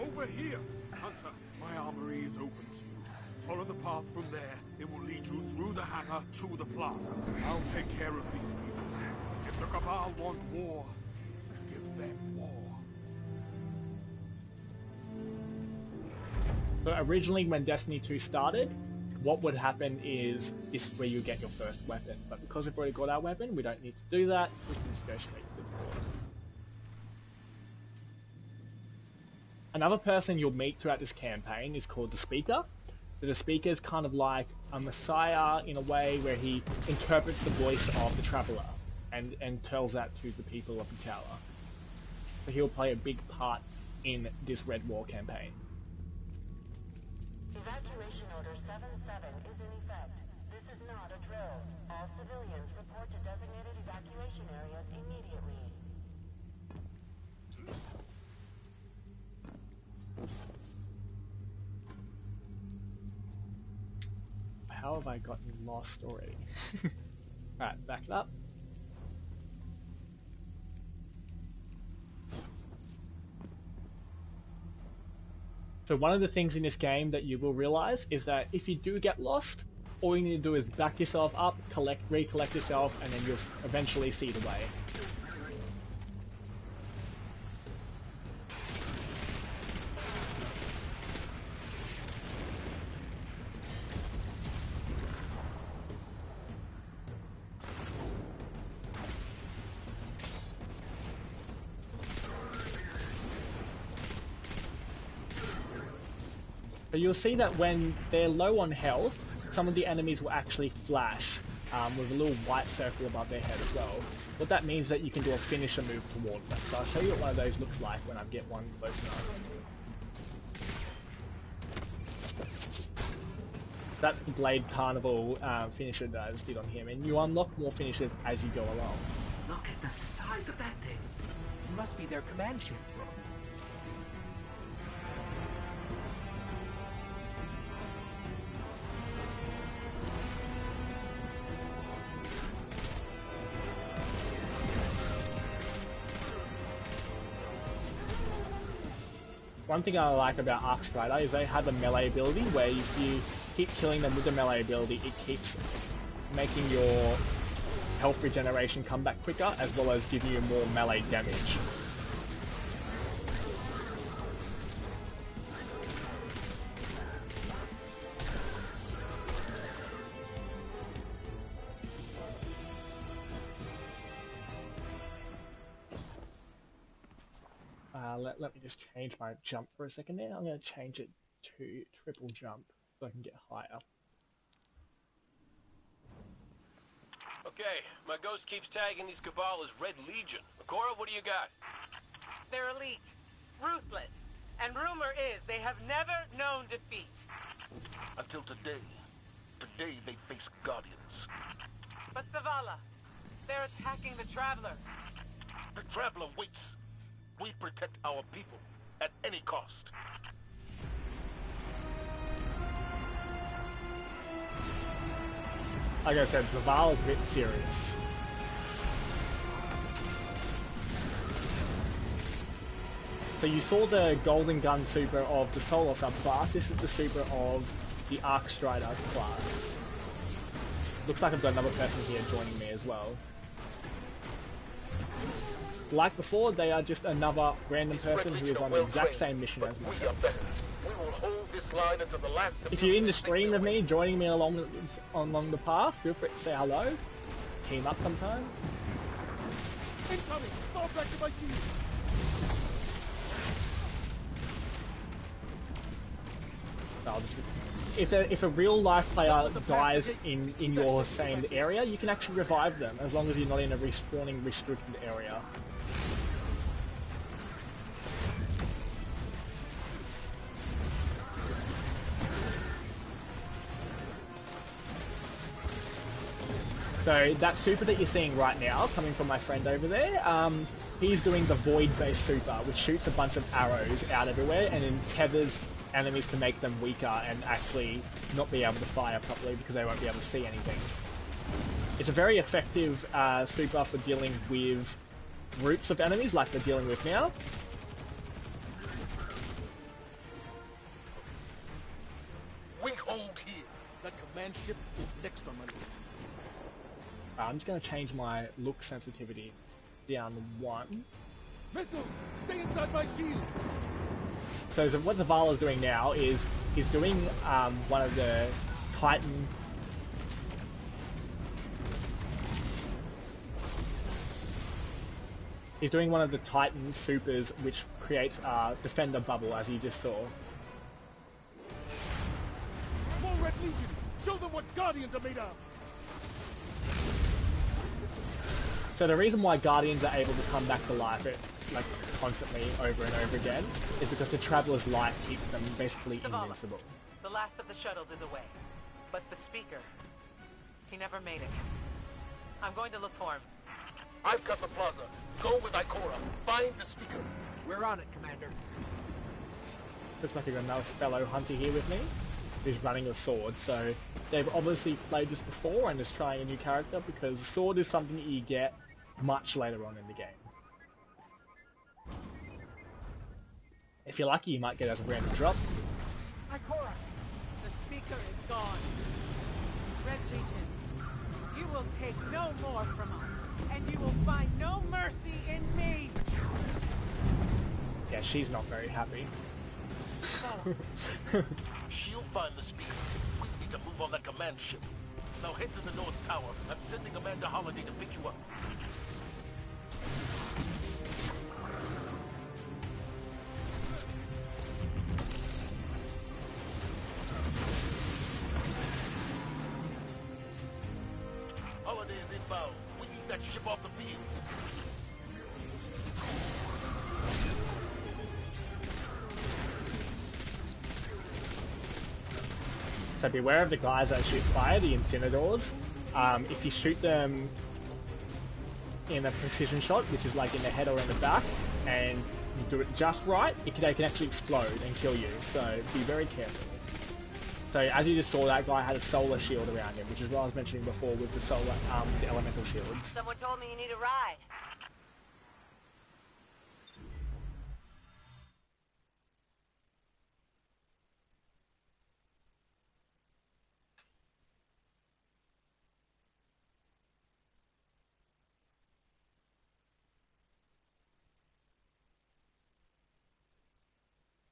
Over here! Hunter, my armory is open to you. Follow the path from there. It will lead you through the hangar to the plaza. I'll take care of these people. If the Cabal want war, give them war. So originally when Destiny 2 started, what would happen is this is where you get your first weapon. But because we've already got our weapon, we don't need to do that. We can just go straight to the door. Another person you'll meet throughout this campaign is called the Speaker. So the Speaker is kind of like a messiah in a way where he interprets the voice of the Traveler and tells that to the people of the tower. So he'll play a big part in this Red War campaign. Evacuation Order 7-7 is in effect. This is not a drill. All civilians report to designated evacuation areas immediately. How have I gotten lost already? Alright, back it up. So one of the things in this game that you will realize is that if you do get lost, all you need to do is back yourself up, recollect yourself, and then you'll eventually see the way. So you'll see that when they're low on health, some of the enemies will actually flash with a little white circle above their head as well. What that means is that you can do a finisher move towards them. So I'll show you what one of those looks like when I get one close enough. That's the Blade Carnival finisher that I just did on him, and you unlock more finishers as you go along. Look at the size of that thing. It must be their command ship. One thing I like about Arc Strider is they have a melee ability where if you keep killing them with the melee ability, it keeps making your health regeneration come back quicker, as well as giving you more melee damage. Let me just change my jump for a second there. I'm going to change it to triple jump so I can get higher. Okay, my ghost keeps tagging these Cabal as Red Legion. Cora, what do you got? They're elite, ruthless, and rumor is they have never known defeat. Until today. Today they face Guardians. But Zavala, they're attacking the Traveler. The Traveler waits. We protect our people at any cost. Like I said, Zavala's a bit serious. So you saw the Golden Gun super of the Solar subclass. This is the super of the Arc Strider class. Looks like I've got another person here joining me as well. Like before, they are just another random person who is on the exact same mission as myself. If you're in the stream of me, joining me along the path, feel free to say hello. Team up sometime. Incoming! Fall back to my seat! If a real life player dies in your same area, you can actually revive them as long as you're not in a respawning restricted area. So that super that you're seeing right now, coming from my friend over there, he's doing the void-based super, which shoots a bunch of arrows out everywhere and then tethers enemies to make them weaker and actually not be able to fire properly because they won't be able to see anything. It's a very effective super for dealing with groups of enemies like we're dealing with now. We hold here. That command ship is next on my list. I'm just going to change my look sensitivity down to 1. Missiles, stay inside my shield. So what Zavala's doing now is he's doing one of the Titan. He's doing one of the Titan supers, which creates a defender bubble, as you just saw. More Red Legion. Show them what Guardians are made of. So the reason why Guardians are able to come back to life, like constantly over and over again, is because the Traveler's light keeps them basically invincible. The last of the shuttles is away, but the speaker, he never made it. I'm going to look for him. I've got the plaza. Go with Ikora. Find the speaker. We're on it, Commander. Looks like I've got another fellow hunter here with me. He's running a sword, so they've obviously played this before and is trying a new character because the sword is something that you get much later on in the game. If you're lucky, you might get as a random drop. Ikora, the speaker is gone. Red Legion, you will take no more from us, and you will find no mercy in me. Yeah, she's not very happy. She'll find the speaker. We need to move on that command ship. Now head to the North Tower. I'm sending Amanda Holiday to pick you up. Holiday is inbound. We need that ship off the field. So beware of the guys that shoot fire, the Incinerators. If you shoot them in a precision shot, which is like in the head or in the back, and you do it just right, they can actually explode and kill you, so be very careful. So as you just saw, that guy had a solar shield around him, which is what I was mentioning before with the solar, the elemental shields. Someone told me you need a ride.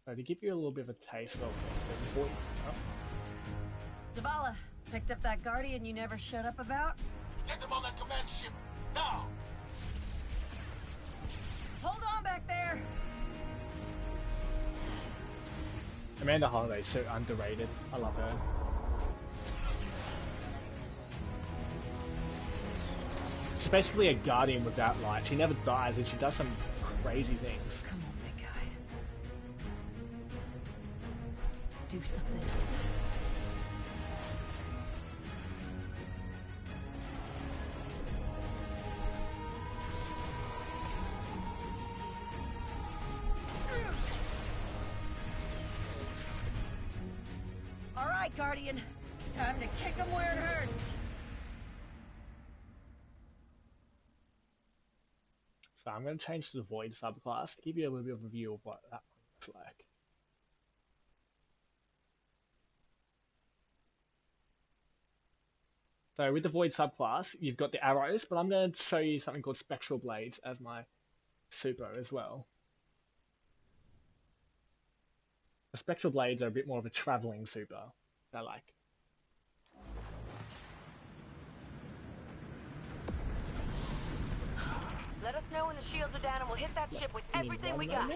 So to give you a little bit of a taste of it before you... Zavala, picked up that Guardian you never showed up about? Get them on that command ship, now! Hold on back there! Amanda Holiday's so underrated. I love her. She's basically a Guardian without light. She never dies and she does some crazy things. Come on, big guy. Do something. All right, Guardian. Time to kick him where it hurts. So I'm going to change to the Void subclass to give you a little bit of a view of what that one looks like. So with the Void subclass, you've got the arrows, but I'm going to show you something called Spectral Blades as my super as well. The Spectral Blades are a bit more of a traveling super, I like. Let us know when the shields are down and we'll hit that ship with everything we got.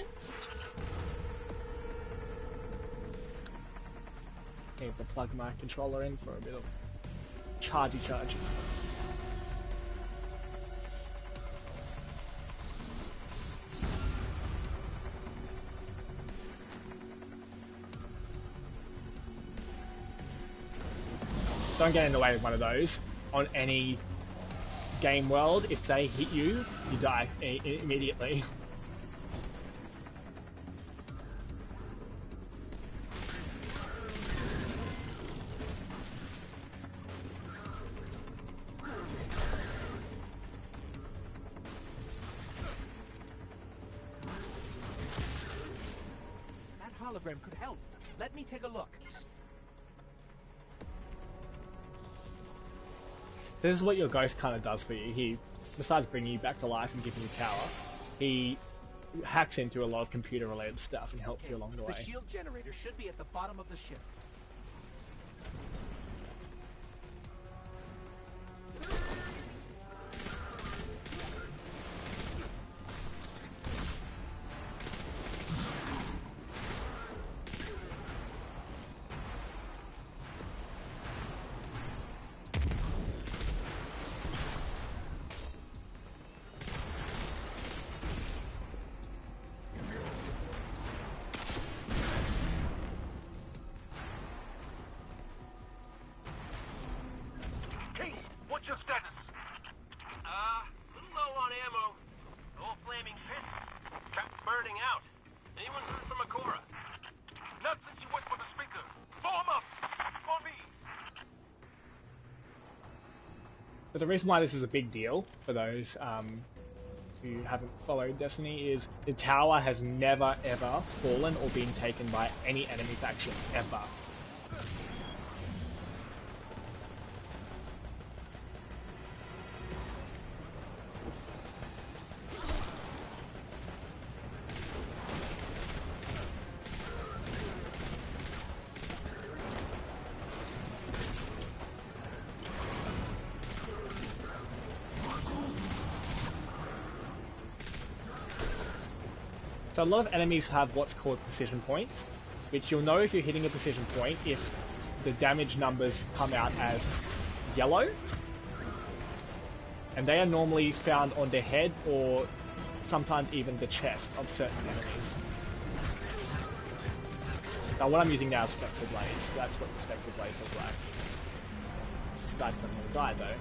I have to plug my controller in for a bit of chargy. Don't get in the way of one of those on any game world. If they hit you, you die immediately. hologram could help. Let me take a look. This is what your ghost kind of does for you. He, besides bringing you back to life and giving you power, he hacks into a lot of computer-related stuff and helps you along the way. The shield generator should be at the bottom of the ship. King, what's your status? A little low on ammo. Old flaming fist kept burning out. Anyone heard from Akora? Not since you went for the speaker. Form up! For me! But the reason why this is a big deal for those who haven't followed Destiny is the tower has never ever fallen or been taken by any enemy faction ever. So a lot of enemies have what's called precision points, which you'll know if you're hitting a precision point if the damage numbers come out as yellow. And they are normally found on the head or sometimes even the chest of certain enemies. Now what I'm using now is Spectral Blades. That's what the Spectral Blades look like. This guy's not going to die though.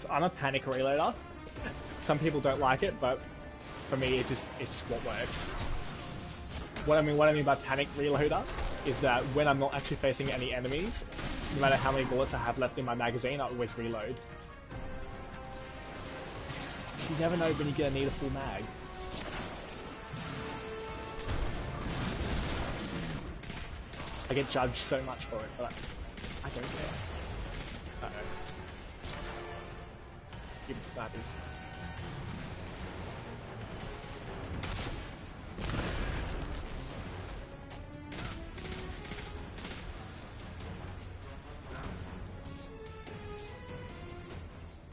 I'm a panic reloader. Some people don't like it, but for me, it's just what works. What I mean by panic reloader is that when I'm not actually facing any enemies, no matter how many bullets I have left in my magazine, I always reload. You never know when you're gonna need a full mag. I get judged so much for it, but I don't care. Uh-oh. Give it snipers.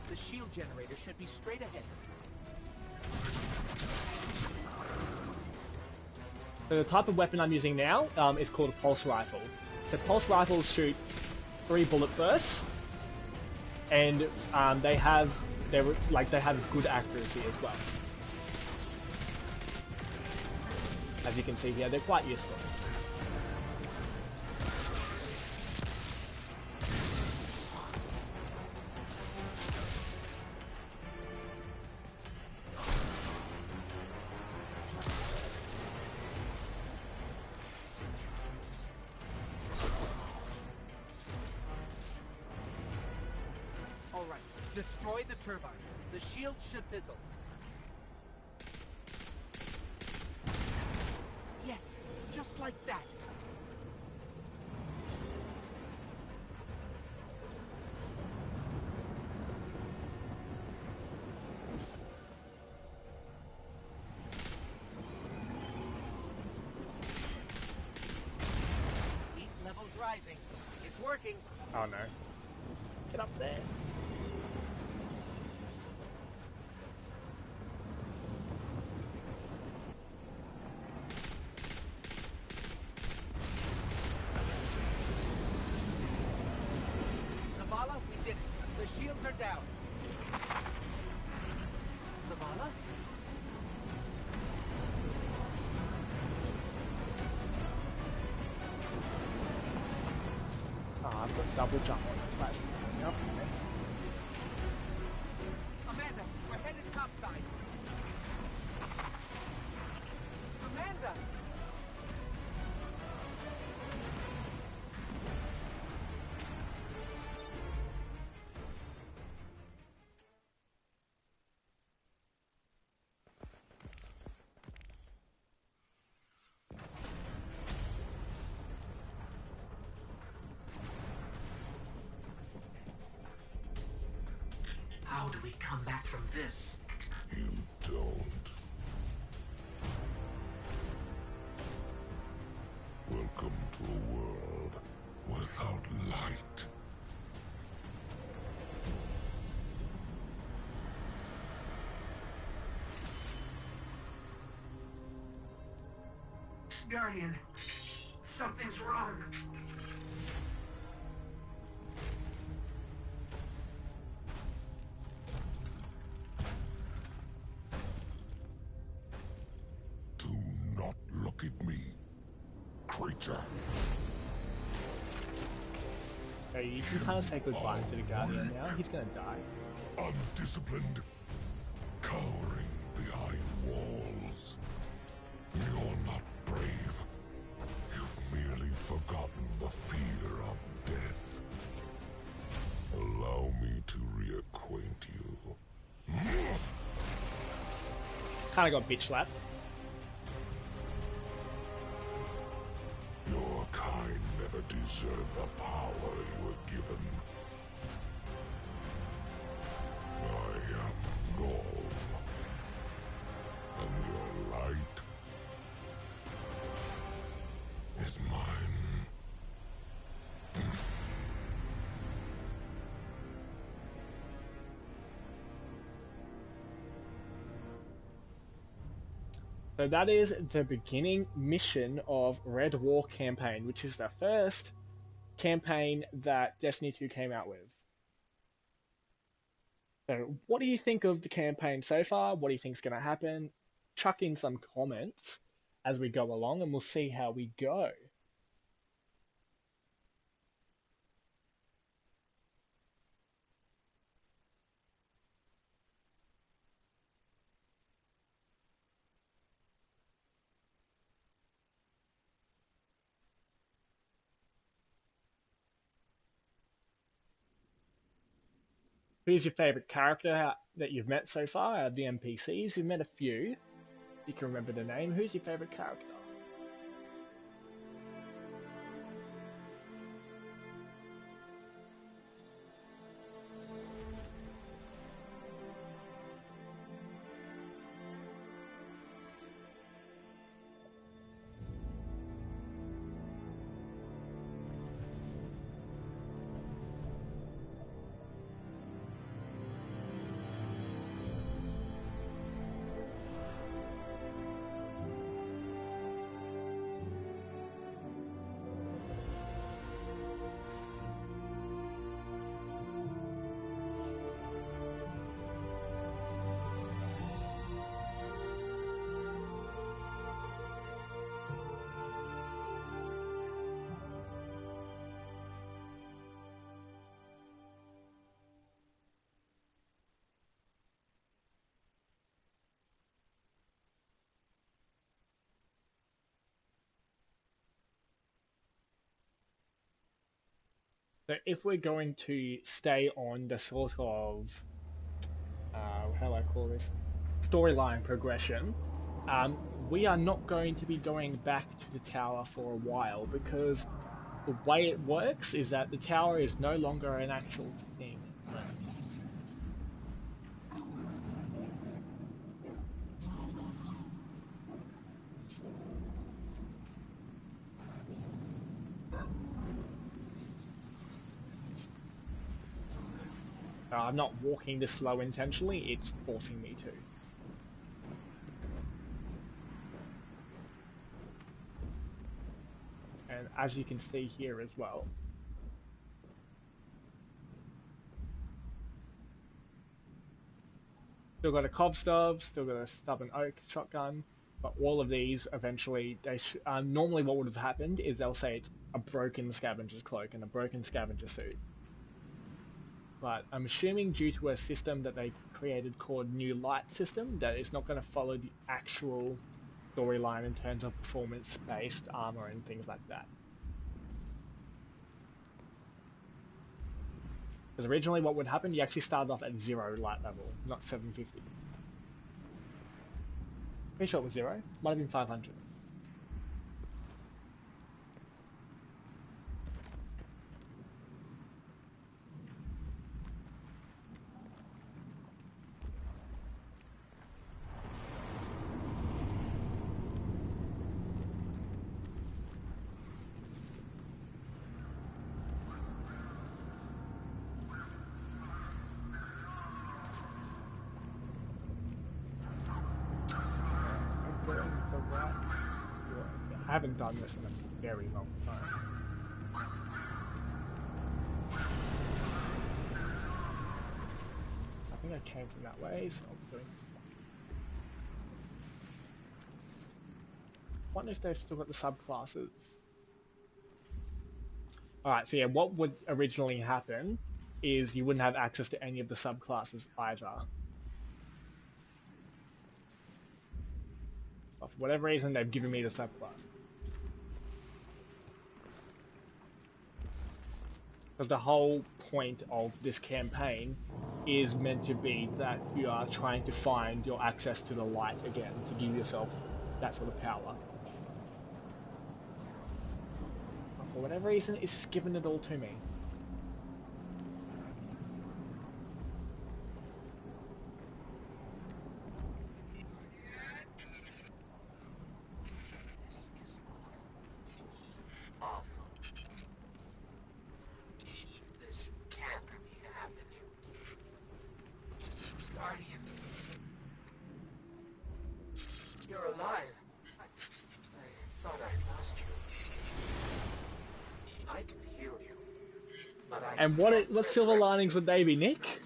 The shield generator should be straight ahead. So the type of weapon I'm using now is called a pulse rifle. So pulse rifles shoot 3 bullet bursts, and they have good accuracy as well. As you can see here, they're quite useful. Alright, destroy the turbines. The shield should fizzle. Yes, just like that. Heat levels rising. It's working. Oh no. Get up there. Zavala, we did it. The shields are down. Zavala? Oh, I've got double jump on this last yep. Amanda, we're headed topside. Amanda! How do we come back from this? You don't. Welcome to a world without light. Guardian, something's wrong. Do not look at me, creature. So you can kind of say goodbye to the Guardian now. He's gonna die. Undisciplined, cowering behind walls. You're not brave. You've merely forgotten the fear of death. Allow me to reacquaint you. Kind of got bitch slapped. Your kind never deserved the power you were given. I am Norm, and your light is mine. So that is the beginning mission of Red War Campaign, which is the first campaign that Destiny 2 came out with. So what do you think of the campaign so far? What do you think is going to happen? Chuck in some comments as we go along and we'll see how we go. Who's your favourite character that you've met so far out of the NPCs? You've met a few. You can remember the name. Who's your favourite character? So if we're going to stay on the sort of, how do I call this, storyline progression, we are not going to be going back to the tower for a while because the way it works is that the tower is no longer an actual thing. I'm not walking this slow intentionally, it's forcing me to. And as you can see here as well, still got a cob stove, still got a stubborn oak shotgun, But all of these eventually, normally what would have happened is they'll say it's a broken scavenger's cloak and a broken scavenger suit. But I'm assuming due to a system that they created called New Light System, that it's not going to follow the actual storyline in terms of performance-based armor and things like that. Because originally what would happen, you actually started off at 0 light level, not 750. Pretty sure it was 0. Might have been 500. I haven't done this in a very long time. I think I came from that way, so I'm doing this. I wonder if they've still got the subclasses. Alright, so yeah, what would originally happen is you wouldn't have access to any of the subclasses either. But for whatever reason, they've given me the subclass. Because the whole point of this campaign is meant to be that you are trying to find your access to the light again, to give yourself that sort of power. But for whatever reason, it's just given it all to me. You're alive. I thought I lost you. I can heal you. But And what silver linings would they be, Nick?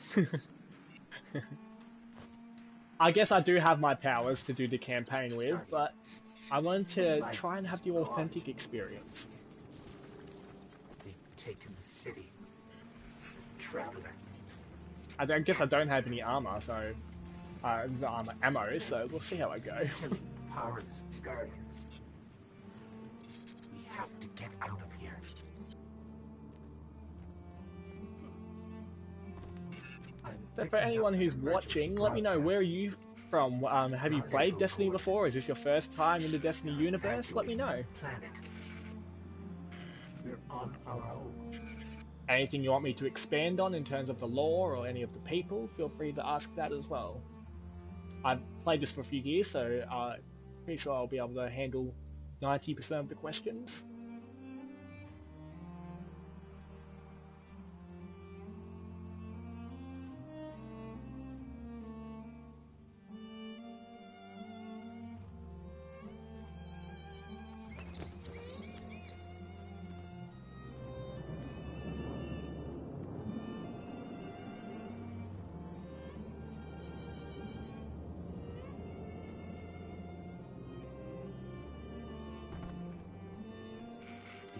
I guess I do have my powers to do the campaign with, but I wanted to try and have the authentic experience. They've taken the city. Traveler. I guess I don't have any armor, so ammo, so we'll see how I go. Powers, Guardians. We have to get out of here. So for anyone who's watching, let me know, where are you from? Have you played Destiny before? Is this your first time in the Destiny universe? Let me know. We're on our own. Anything you want me to expand on in terms of the lore or any of the people, feel free to ask that as well. I've played this for a few years, so pretty sure I'll be able to handle 90% of the questions.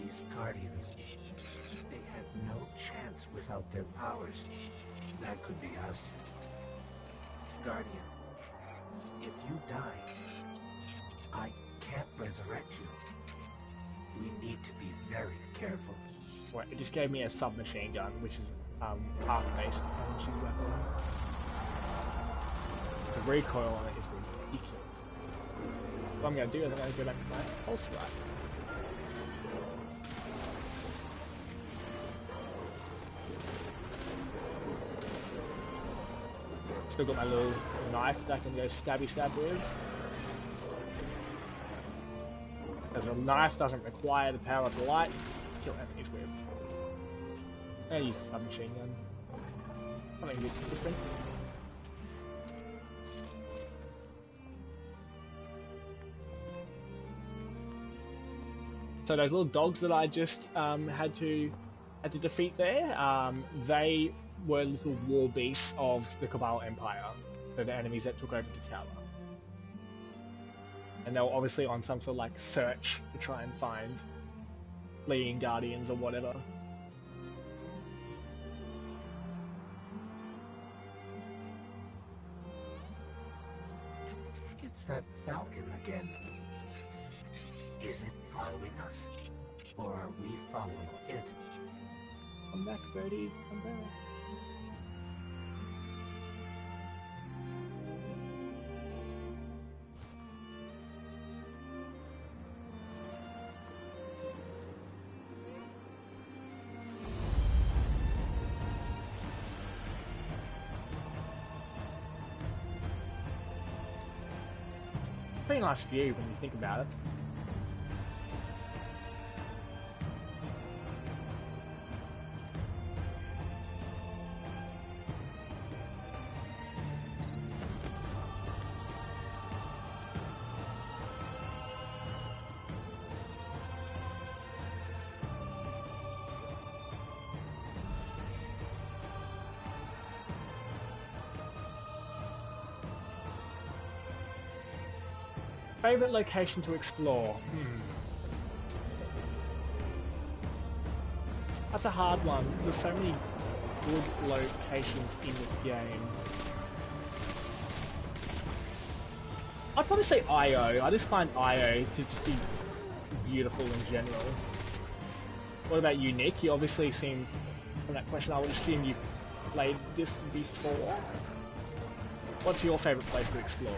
These Guardians, they had no chance without their powers. That could be us. Guardian, if you die, I can't resurrect you. We need to be very careful. Well, it just gave me a submachine gun, which is arc-based machine weapon. The recoil on it is ridiculous. What I'm going to do is I'm going to go back to my pulse rifle. Still got my little knife that I can go stabby stab with. As a knife doesn't require the power of the light to kill enemies with. I use a submachine gun. Something a bit different. So those little dogs that I just had to defeat there, they were little war beasts of the Cabal Empire. So the enemies that took over the tower. and they were obviously on some sort of like search to try and find fleeing Guardians or whatever. It's that falcon again. Is it following us? Or are we following it? Come back, birdie. Come back. Pretty nice view when you think about it. Favorite location to explore? That's a hard one because there's so many good locations in this game. I'd probably say IO. I just find IO to just be beautiful in general. What about you, Nick? You obviously seem, from that question, I would assume you've played this before. What's your favorite place to explore?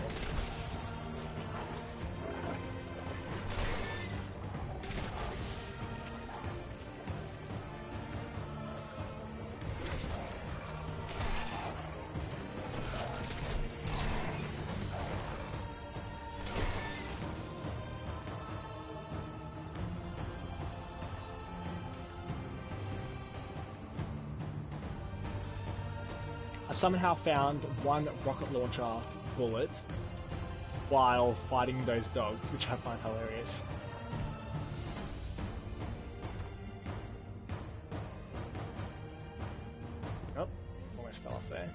Somehow found one rocket launcher bullet while fighting those dogs, which I find hilarious. Oh, almost fell off there.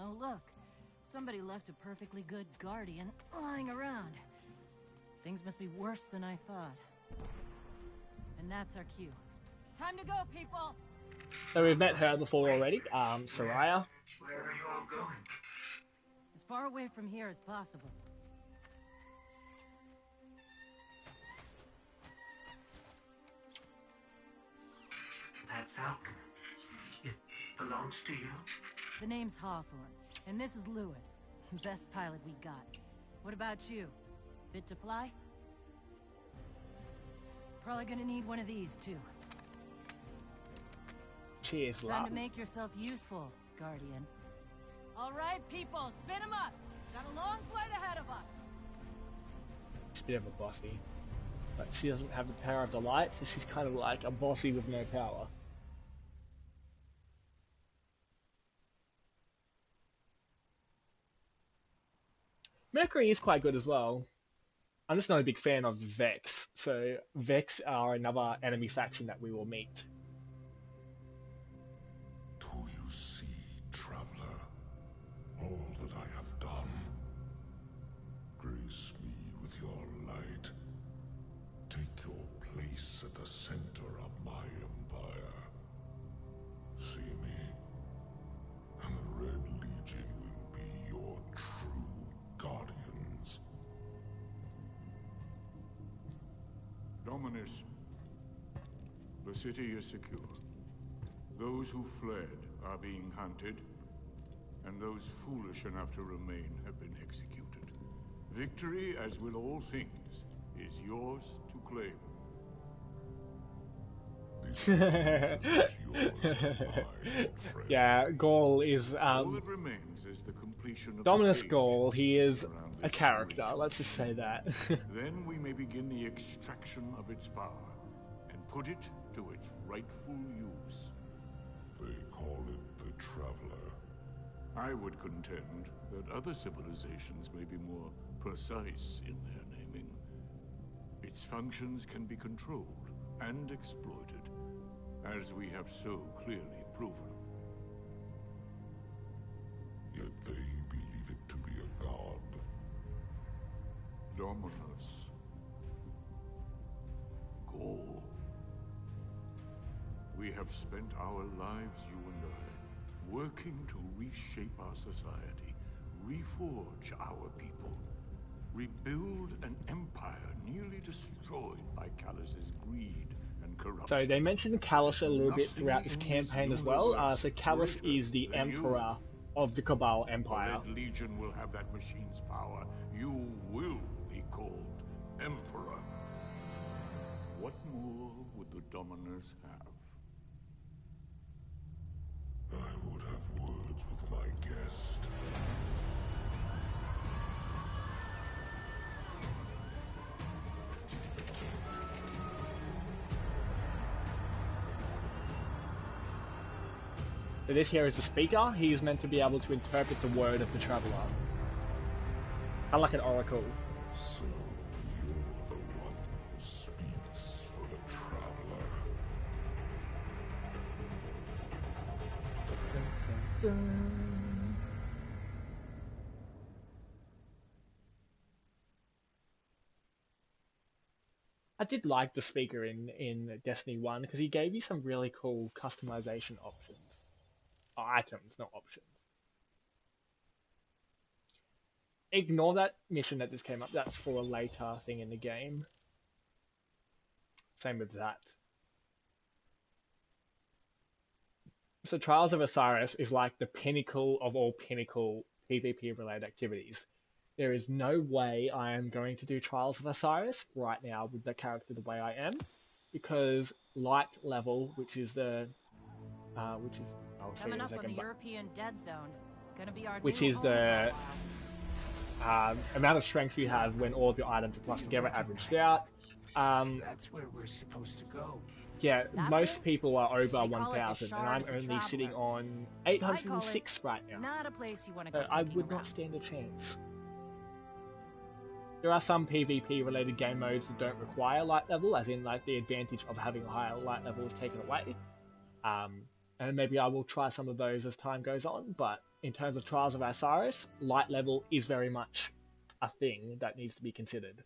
Oh, look. Somebody left a perfectly good Guardian lying around. Things must be worse than I thought. And that's our cue. Time to go, people! So we've met her before already, Soraya. Where are you all going? As far away from here as possible. That falcon, it belongs to you? The name's Hawthorne, and this is Lewis. Best pilot we got. What about you? Fit to fly? Probably gonna need one of these, too. Cheers, Time to make yourself useful, Guardian. All right, people, spin 'em up! Got a long flight ahead of us! She's a bit of a bossy. But she doesn't have the power of the light, so she's kind of like a bossy with no power. Mercury is quite good as well. I'm just not a big fan of Vex, so Vex are another enemy faction that we will meet. Do you see, traveler, all that I have done? Grace me with your light. Take your place at the center of my empire. See me, and the Red Legion will be your true guardians. Dominus, the city is secure. Those who fled are being hunted, and those foolish enough to remain have been executed. Victory, as with all things, is yours to claim. Yeah, Gaul is All that remains is the complete completion of Dominus the cage Gaul, he is around a this character, ritual. let's just say that. Then we may begin the extraction of its power and put it to its rightful use. They call it the Traveler. I would contend that other civilizations may be more precise in their naming. Its functions can be controlled and exploited, as we have so clearly proven. Yet they believe it to be a god. Dominus. Gaul. We have spent our lives, you and I, working to reshape our society, reforge our people, rebuild an empire nearly destroyed by Callus's greed and corruption. So they mentioned Callus a little bit throughout this campaign as well. So Callus is the emperor of the Cabal Empire. The Red Legion will have that machine's power. You will be called Emperor. What more would the Dominus have? I would have words with my guest. So this here is the speaker. He is meant to be able to interpret the word of the traveler. Kind of like an oracle. So you're the one who speaks for the Traveler. I did like the speaker in Destiny 1 because he gave you some really cool customization options. Or items, not options. Ignore that mission that just came up. That's for a later thing in the game. Same with that. So Trials of Osiris is like the pinnacle of all pinnacle PvP related activities. There is no way I am going to do Trials of Osiris right now with the character the way I am, because light level, which is the I'll show you in Coming a up second, on the but European Dead Zone. Gonna be our which new is home for a the while. amount of strength you have when all of your items are plus together, averaged out. That's where we're supposed to go. Yeah, That most thing? people are over They call it the 1,000, and Shard I'm of the only sitting Traveler. on I call it 806 right now. Not a place you want to So go I looking would not around. stand a chance. There are some PvP related game modes that don't require light level, as in like the advantage of having a higher light level is taken away. And maybe I will try some of those as time goes on, but in terms of Trials of Osiris, light level is very much a thing that needs to be considered.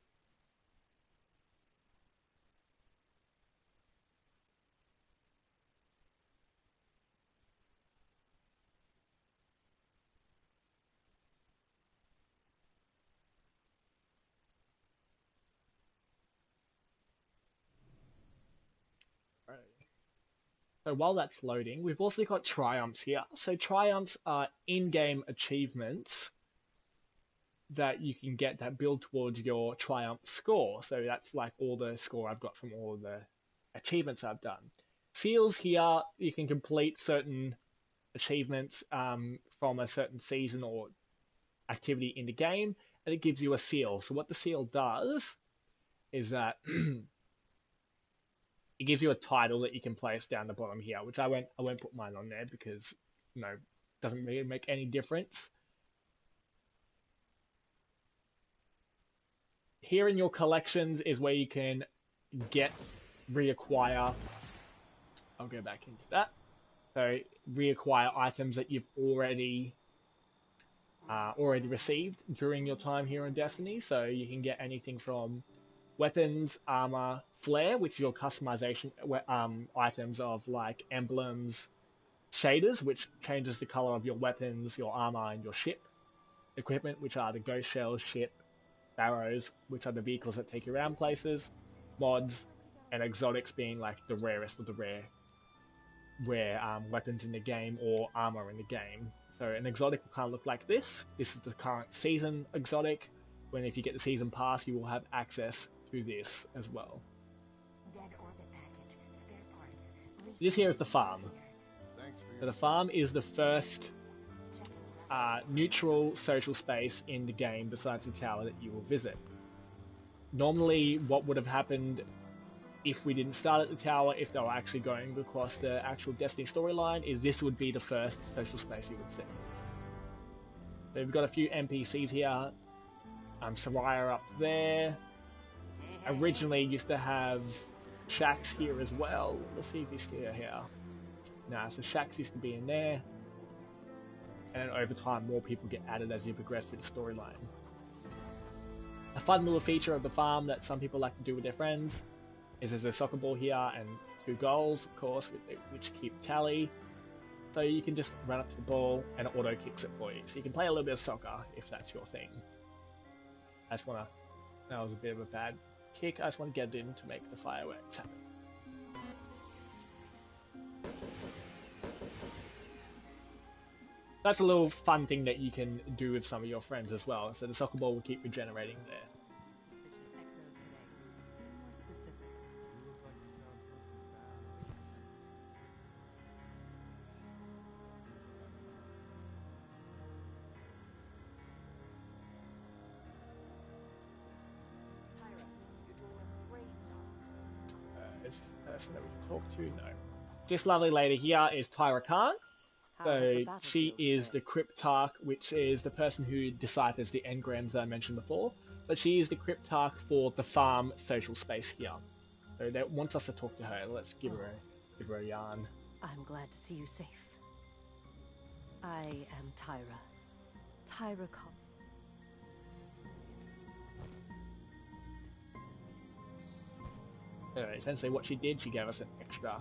So while that's loading, we've also got triumphs here. So triumphs are in-game achievements that you can get that build towards your triumph score. So that's like all the score I've got from all of the achievements I've done. Seals here, you can complete certain achievements from a certain season or activity in the game, and it gives you a seal. So what the seal does is that it gives you a title that you can place down the bottom here, which I won't put mine on there because doesn't really make any difference. Here in your collections is where you can reacquire. I'll go back into that. So reacquire items that you've already received during your time here in Destiny. So you can get anything from weapons, armor, flare, which is your customization items of like emblems, shaders, which changes the color of your weapons, your armor, and your ship. Equipment, which are the ghost shells, ship, barrows, which are the vehicles that take you around places. Mods, and exotics being like the rarest of the rare weapons in the game or armor in the game. So an exotic will kind of look like this. This is the current season exotic. When if you get the season pass, you will have access to this as well. This here is the farm. So the farm is the first neutral social space in the game besides the tower that you will visit. Normally, what would have happened if we didn't start at the tower, if they were actually going across the actual Destiny storyline, is this would be the first social space you would see. So we've got a few NPCs here. Soraya up there. Originally used to have Shax here as well. Let's see if he's still here. Nah, so Shax used to be in there. And then over time, more people get added as you progress through the storyline. A fun little feature of the farm that some people like to do with their friends is there's a soccer ball here and 2 goals, of course, which keep tally. So you can just run up to the ball and it auto kicks it for you. So you can play a little bit of soccer if that's your thing. I just want to... That was a bit of a bad kick. I just want to get it in to make the fireworks happen. That's a little fun thing that you can do with some of your friends as well. So the soccer ball will keep regenerating there. Is the person that we can talk to? No. This lovely lady here is Tyra Khan. So she is the Cryptarch, which is the person who deciphers the engrams that I mentioned before. But she is the Cryptarch for the farm social space here. So that wants us to talk to her. Let's give her a yarn. I'm glad to see you safe. I am Tyra. Tyra Khan. Essentially what she did, she gave us an extra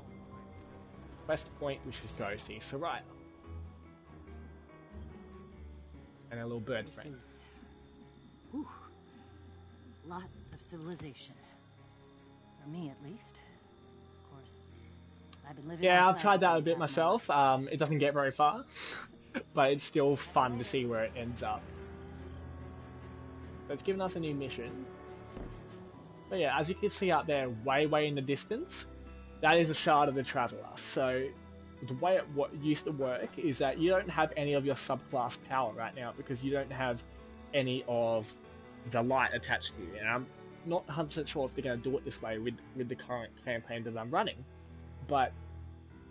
quest point, which is go see Soraya. And a little bird friend. Is... Whew. Lot of civilization. For me, at least. Of course, I've been living. Yeah, I've tried that a bit myself. It doesn't get very far, but it's still fun to see where it ends up. So it's given us a new mission. But yeah, as you can see out there, way in the distance, that is a shard of the Traveler. So the way it used to work is that you don't have any of your subclass power right now because you don't have any of the light attached to you. And I'm not 100% sure if they're going to do it this way with the current campaign that I'm running. But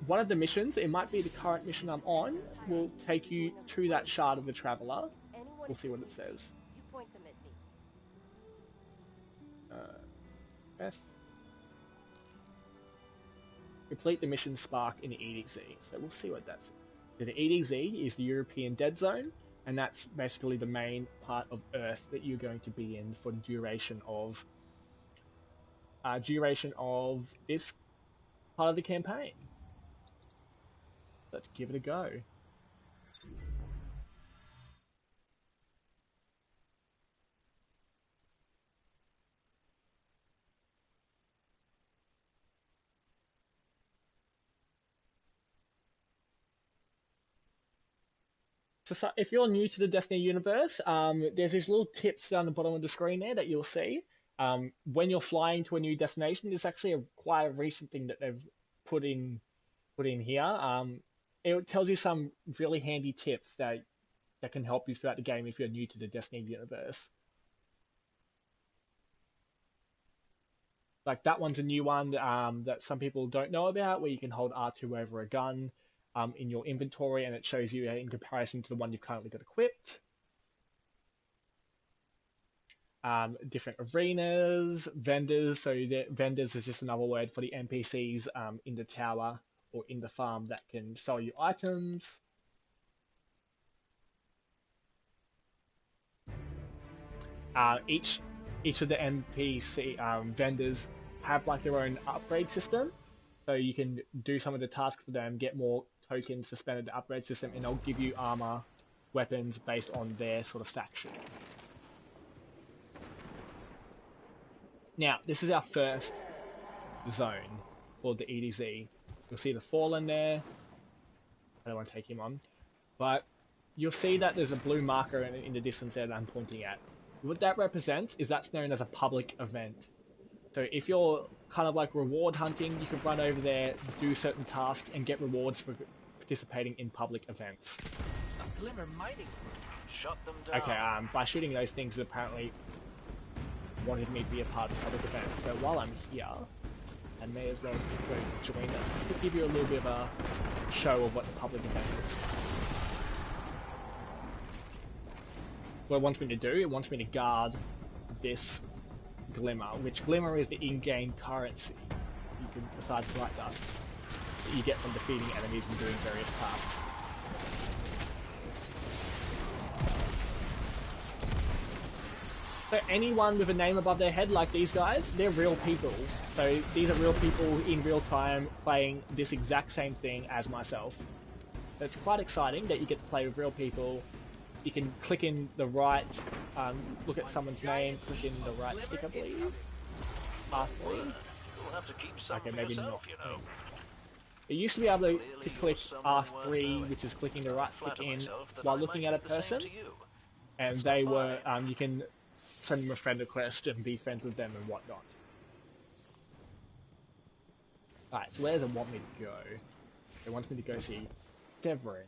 one of the missions, it might be the current mission I'm on, will take you to that shard of the Traveler. We'll see what it says. You point them at me. Best. Complete the mission Spark in the EDZ. So we'll see what that's. So the EDZ is the European Dead Zone, and that's basically the main part of Earth that you're going to be in for the duration of this part of the campaign. Let's give it a go. So if you're new to the Destiny universe, there's these little tips down the bottom of the screen there that you'll see. When you're flying to a new destination, it's actually quite a recent thing that they've put in here. It tells you some really handy tips that can help you throughout the game if you're new to the Destiny universe. Like that one's a new one that some people don't know about, where you can hold R2 over a gun in your inventory, and it shows you in comparison to the one you've currently got equipped. Different arenas, vendors. So the vendors is just another word for the NPCs in the tower or in the farm that can sell you items. Each of the NPC vendors have like their own upgrade system, so you can do some of the tasks for them, get more tokens to spend in the upgrade system, and they'll give you armor, weapons based on their sort of faction. Now, this is our first zone called the EDZ. You'll see the Fallen there. I don't want to take him on, but you'll see that there's a blue marker in the distance there that I'm pointing at. What that represents is that's known as a public event. So if you're kind of like reward hunting, you can run over there, do certain tasks, and get rewards for participating in public events. A glimmer mining. Shut them down. Okay, by shooting those things, it apparently wanted me to be a part of the public event. So while I'm here, I may as well go join it, just to give you a little bit of a show of what the public event is. What it wants me to do, it wants me to guard this glimmer, which glimmer is the in-game currency. You can, besides bright dust, that you get from defeating enemies and doing various tasks. So anyone with a name above their head like these guys, they're real people. So these are real people in real time playing this exact same thing as myself. So it's quite exciting that you get to play with real people. You can click in the right, look at someone's name, click in the right stick, I believe. R3. You'll have to keep some Okay, for maybe yourself, not. you know. It used to be able to click R3, which is clicking the right stick in while looking at a person, and they were, you can send them a friend request and be friends with them and whatnot. Alright, so where does it want me to go? It wants me to go see Severin.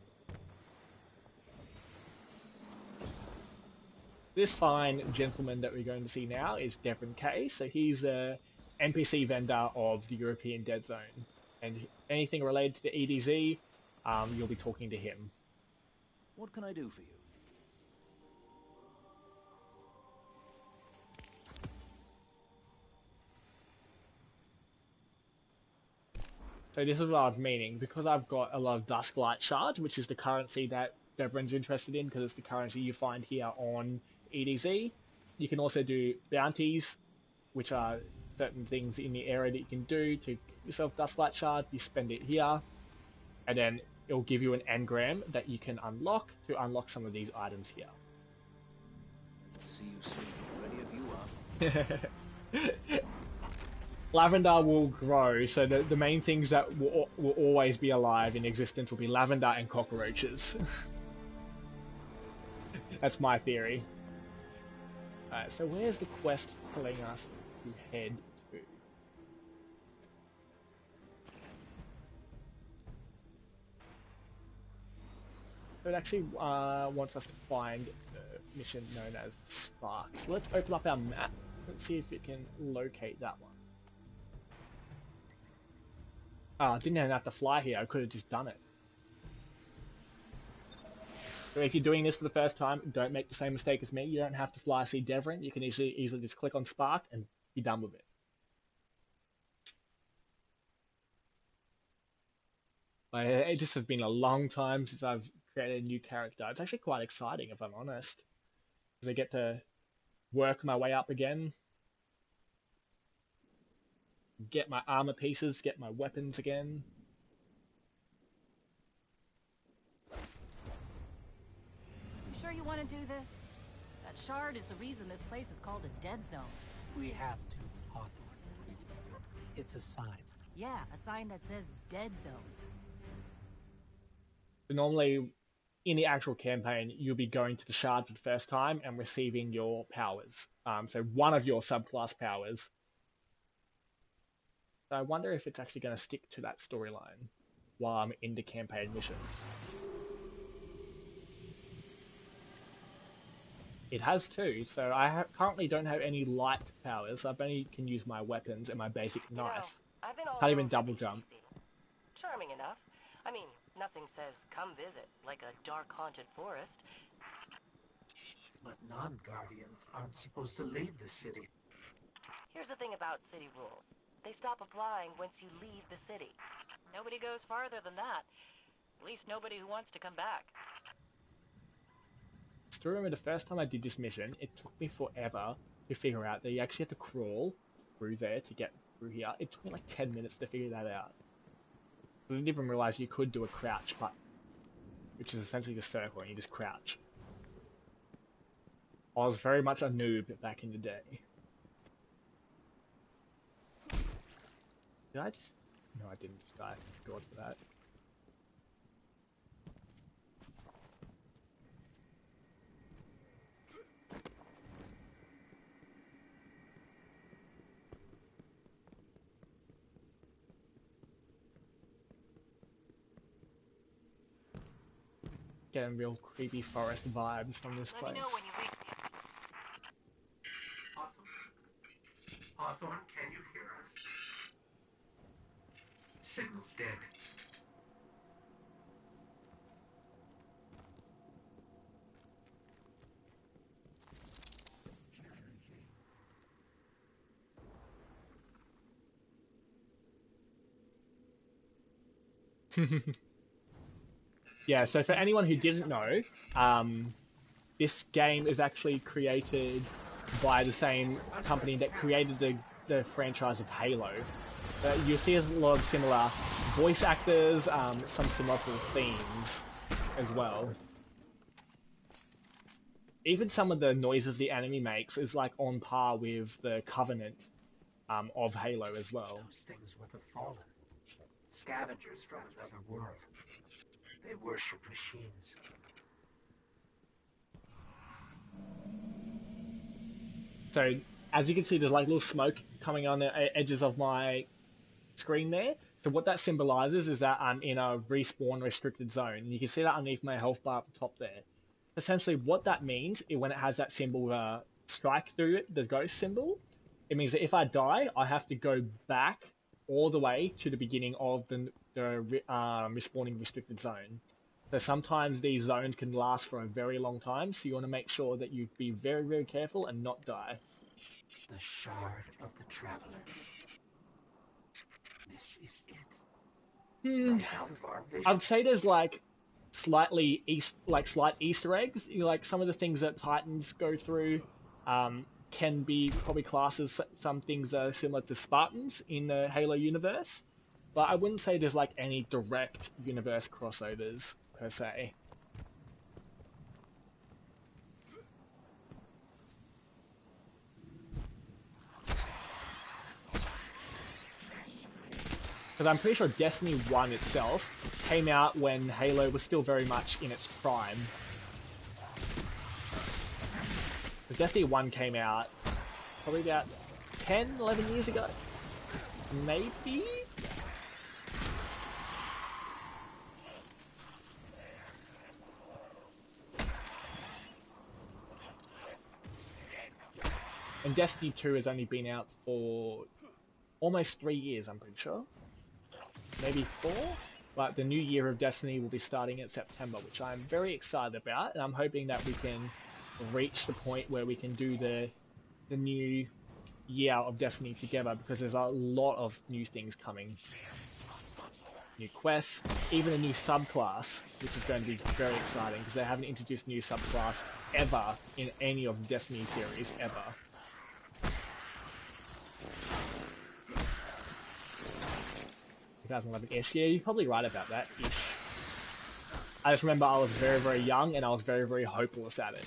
This fine gentleman that we're going to see now is Devon Kay, so he's a NPC vendor of the European Dead Zone. And anything related to the EDZ, you'll be talking to him. What can I do for you? So this is what I was meaning, because I've got a lot of Dusklight shards, which is the currency that Devon's interested in, because it's the currency you find here on EDZ. You can also do bounties, which are certain things in the area that you can do to get yourself Dusklight shard. You spend it here, and then it'll give you an engram that you can unlock to unlock some of these items here. See you soon. Ready if you are. Lavender will grow, so the main things that will always be alive in existence will be lavender and cockroaches. That's my theory. Alright, so where's the quest telling us to head to? So it actually wants us to find a mission known as Spark. So let's open up our map. Let's see if it can locate that one. Oh, I didn't even have to fly here, I could have just done it. So if you're doing this for the first time, don't make the same mistake as me. You don't have to fly see Devon. You can easily just click on Spark and be done with it. It just has been a long time since I've created a new character. It's actually quite exciting, if I'm honest. Because I get to work my way up again. Get my armor pieces, get my weapons again. You sure you want to do this? That shard is the reason this place is called a dead zone. We have to, Hawthorne. It's a sign. Yeah, a sign that says dead zone. So normally, in the actual campaign, you'll be going to the shard for the first time and receiving your powers. So one of your subclass powers. So I wonder if it's actually going to stick to that storyline while I'm in the campaign missions. It has too, so I currently don't have any light powers, so I only can use my weapons and my basic knife. I've been all Can't even over double the jump. EDZ. Charming enough. I mean, nothing says come visit, like a dark haunted forest. But non-guardians aren't supposed to leave the city. Here's the thing about city rules. They stop applying once you leave the city. Nobody goes farther than that. At least nobody who wants to come back. Still remember the first time I did this mission, it took me forever to figure out that you actually had to crawl through there to get through here. It took me like 10 minutes to figure that out. I didn't even realize you could do a crouch button, which is essentially the circle and you just crouch. I was very much a noob back in the day. Did I just... No, I didn't just die. God for that. getting real creepy forest vibes from this Let me place. know when you reach the Hawthorne, can you hear us? Signal's dead. Yeah, so for anyone who didn't know, this game is actually created by the same company that created the franchise of Halo. You see a lot of similar voice actors, some similar themes as well. Even some of the noises the enemy makes is like on par with the Covenant of Halo as well. Those things were the Fallen. Scavengers from another world. They worship machines. So, as you can see, there's like little smoke coming on the edges of my screen there. So what that symbolizes is that I'm in a respawn restricted zone. And you can see that underneath my health bar at the top there. Essentially, what that means is when it has that symbol strike through it, the ghost symbol, it means that if I die, I have to go back all the way to the beginning of the respawning restricted zone. So sometimes these zones can last for a very long time, so you want to make sure that you be very, very careful and not die. The Shard of the Traveler. This is it. Right out of our vision. I'd say there's like slight Easter eggs. You know, like some of the things that Titans go through can be probably classed as some things that are similar to Spartans in the Halo universe. But I wouldn't say there's like any direct universe crossovers per se. Because I'm pretty sure Destiny 1 itself came out when Halo was still very much in its prime. Because Destiny 1 came out probably about 10, 11 years ago? Maybe? And Destiny 2 has only been out for almost 3 years, I'm pretty sure. Maybe 4? But the new year of Destiny will be starting in September, which I'm very excited about, and I'm hoping that we can reach the point where we can do the new year of Destiny together, because there's a lot of new things coming. New quests, even a new subclass, which is going to be very exciting, because they haven't introduced a new subclass ever in any of the Destiny series, ever. ish. Yeah, you're probably right about that. Ish. I just remember I was very, very young and I was very, very hopeless at it.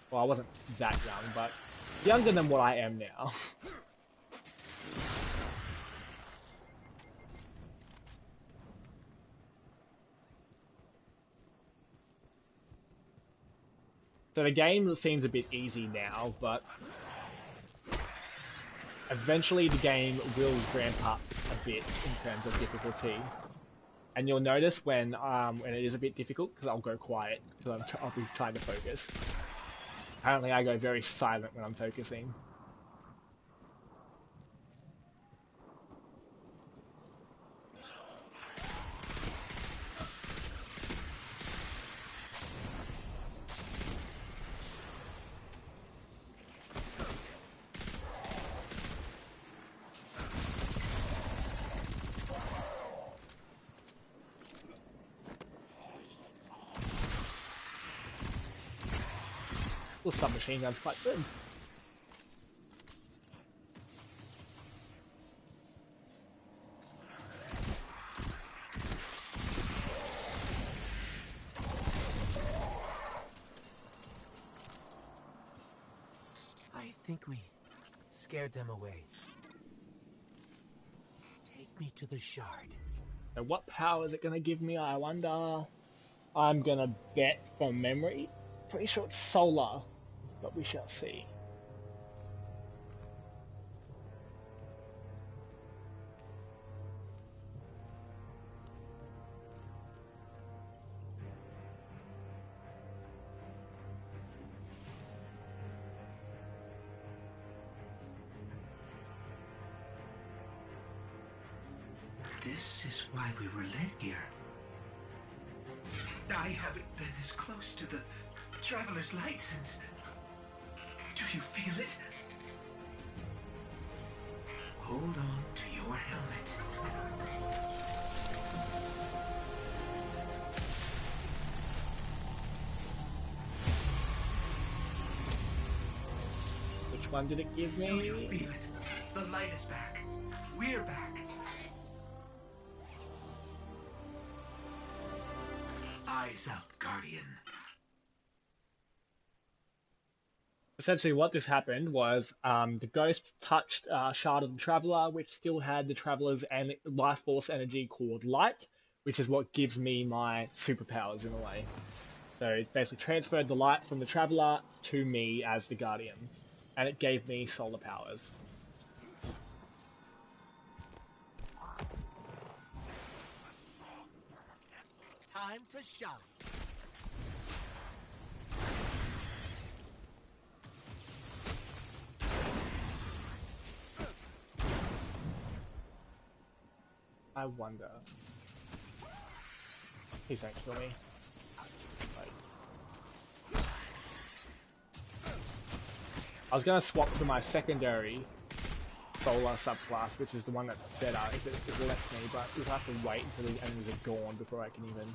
Well, I wasn't that young, but younger than what I am now. So the game seems a bit easy now, but eventually the game will ramp up a bit in terms of difficulty. And you'll notice when it is a bit difficult, because I'll go quiet, because I'll be trying to focus. Apparently I go very silent when I'm focusing. Well, submachine gun's quite good. I think we scared them away. Take me to the Shard. So what power is it going to give me, I wonder? I'm going to bet from memory. Pretty sure it's solar, but we shall see. This is why we were led here. I haven't been as close to the Traveler's Light since... Do you feel it? Hold on to your helmet. Which one did it give me? Do you feel it? The light is back. We're back. Eyes up, Guardian. Essentially what this happened was the ghost touched Shard of the Traveler, which still had the Traveler's and life force energy called Light, which is what gives me my superpowers in a way. So it basically transferred the light from the Traveler to me as the Guardian, and it gave me solar powers. Time to shine. I wonder. Please don't kill me. Like... I was gonna swap to my secondary solar subclass, which is the one that's better if it lets me, but you'll have to wait until the enemies are gone before I can even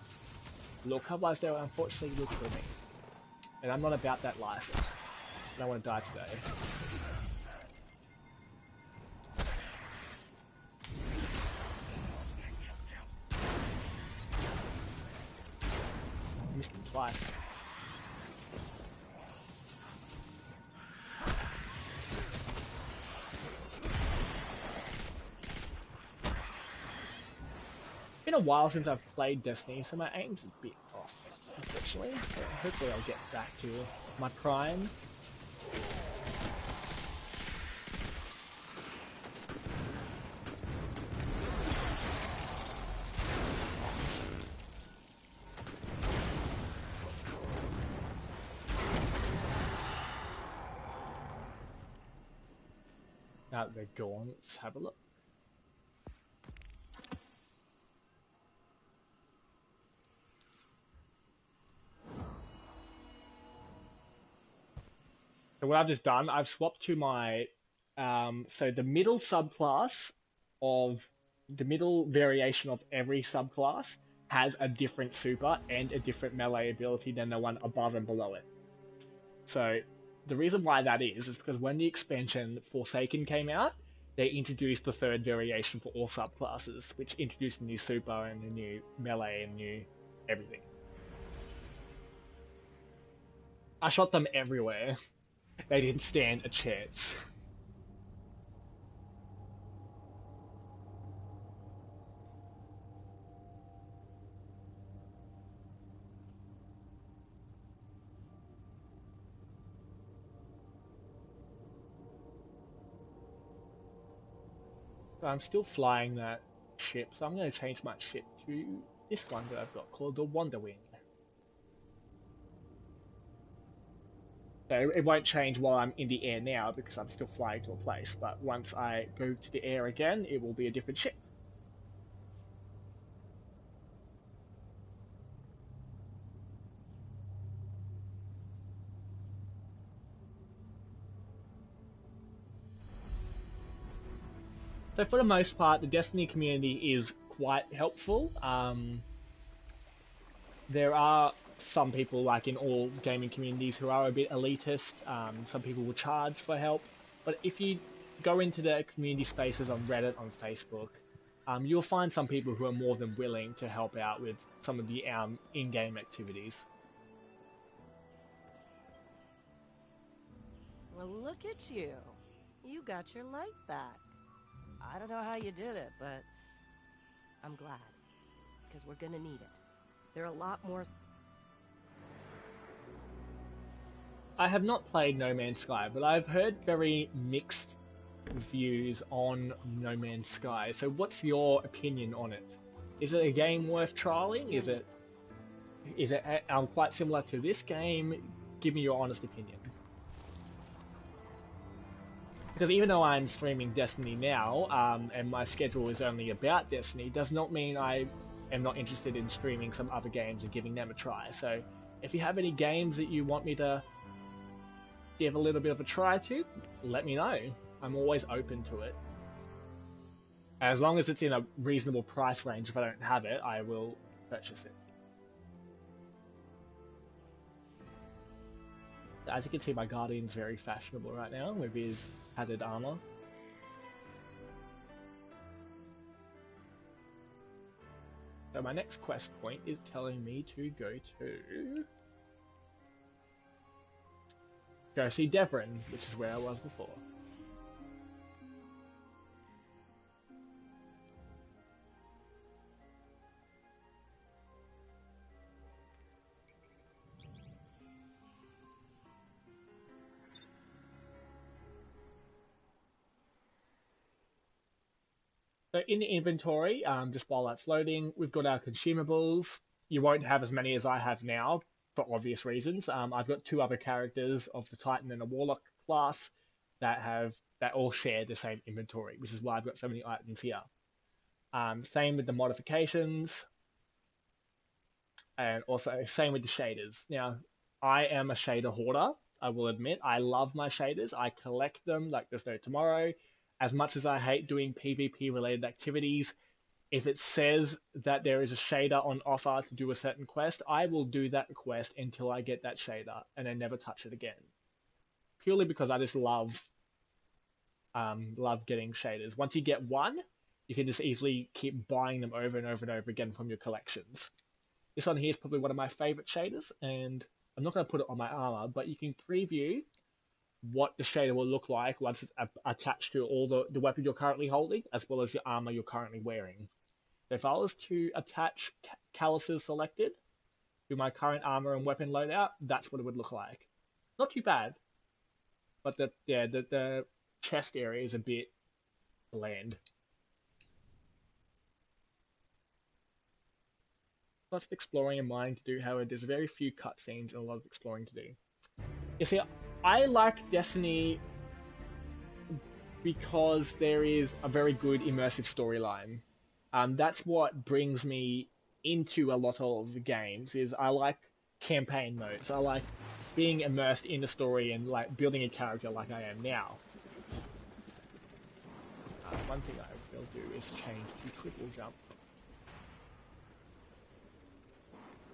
look. Otherwise they'll unfortunately look for me. And I'm not about that life. I don't want to die today. Missed him twice. Been a while since I've played Destiny, so my aim's a bit off, unfortunately. But hopefully I'll get back to my prime. Now that they're gone, let's have a look. So what I've just done, I've swapped to my, so the middle subclass of, the middle variation of every subclass has a different super and a different melee ability than the one above and below it. So the reason why that is because when the expansion Forsaken came out, they introduced the third variation for all subclasses, which introduced a new super and a new melee and new everything. I shot them everywhere. They didn't stand a chance. So I'm still flying that ship, so I'm going to change my ship to this one that I've got called the Wonder Wing. So it won't change while I'm in the air now because I'm still flying to a place, but once I go to the air again, it will be a different ship. So for the most part, the Destiny community is quite helpful. There are some people, like in all gaming communities, who are a bit elitist. Some people will charge for help. But if you go into the community spaces on Reddit, on Facebook, you'll find some people who are more than willing to help out with some of the in-game activities. Well, look at you. You got your light back. I don't know how you did it, but I'm glad. Because we're gonna need it. There are a lot more... I have not played No Man's Sky, but I've heard very mixed views on No Man's Sky. So what's your opinion on it? Is it a game worth trialing? Is it quite similar to this game? Give me your honest opinion. Because even though I'm streaming Destiny now, and my schedule is only about Destiny, does not mean I am not interested in streaming some other games and giving them a try. So if you have any games that you want me to give a little bit of a try to, let me know. I'm always open to it. As long as it's in a reasonable price range, if I don't have it, I will purchase it. As you can see, my Guardian's very fashionable right now with his padded armor. So my next quest point is telling me to go see Devrin, which is where I was before. So in the inventory, just while that's loading, we've got our consumables. You won't have as many as I have now, for obvious reasons. I've got two other characters of the Titan and the Warlock class that all share the same inventory, which is why I've got so many items here. Same with the modifications, and also same with the shaders. Now, I am a shader hoarder, I will admit. I love my shaders. I collect them like there's no tomorrow. As much as I hate doing PvP related activities, if it says that there is a shader on offer to do a certain quest, I will do that quest until I get that shader and then never touch it again. Purely because I just love getting shaders. Once you get one, you can just easily keep buying them over and over and over again from your collections. This one here is probably one of my favorite shaders, and I'm not going to put it on my armor, but you can preview what the shader will look like once it's attached to all the weapon you're currently holding, as well as the armor you're currently wearing. So if I was to attach calluses selected to my current armor and weapon loadout, that's what it would look like. Not too bad, but the chest area is a bit bland. Lots of exploring and mining to do, however, there's very few cutscenes and a lot of exploring to do. You see, I like Destiny because there is a very good immersive storyline. That's what brings me into a lot of the games, is I like campaign modes. I like being immersed in the story and like building a character like I am now. One thing I will do is change to triple jump.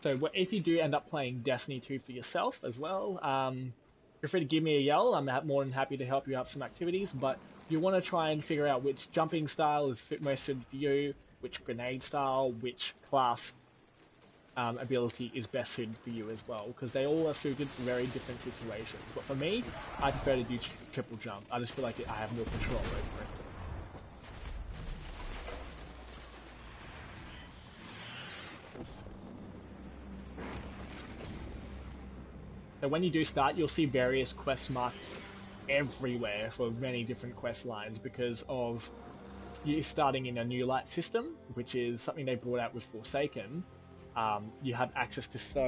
So if you do end up playing Destiny 2 for yourself as well, feel free to give me a yell. I'm more than happy to help you out with some activities, but you want to try and figure out which jumping style is most suited for you, which grenade style, which class ability is best suited for you as well, because they all are suited for very different situations. But for me, I prefer to do triple jump. I just feel like I have more control over it. So when you do start, you'll see various quest marks everywhere for many different quest lines because of you starting in a new light system, which is something they brought out with Forsaken. You have access to so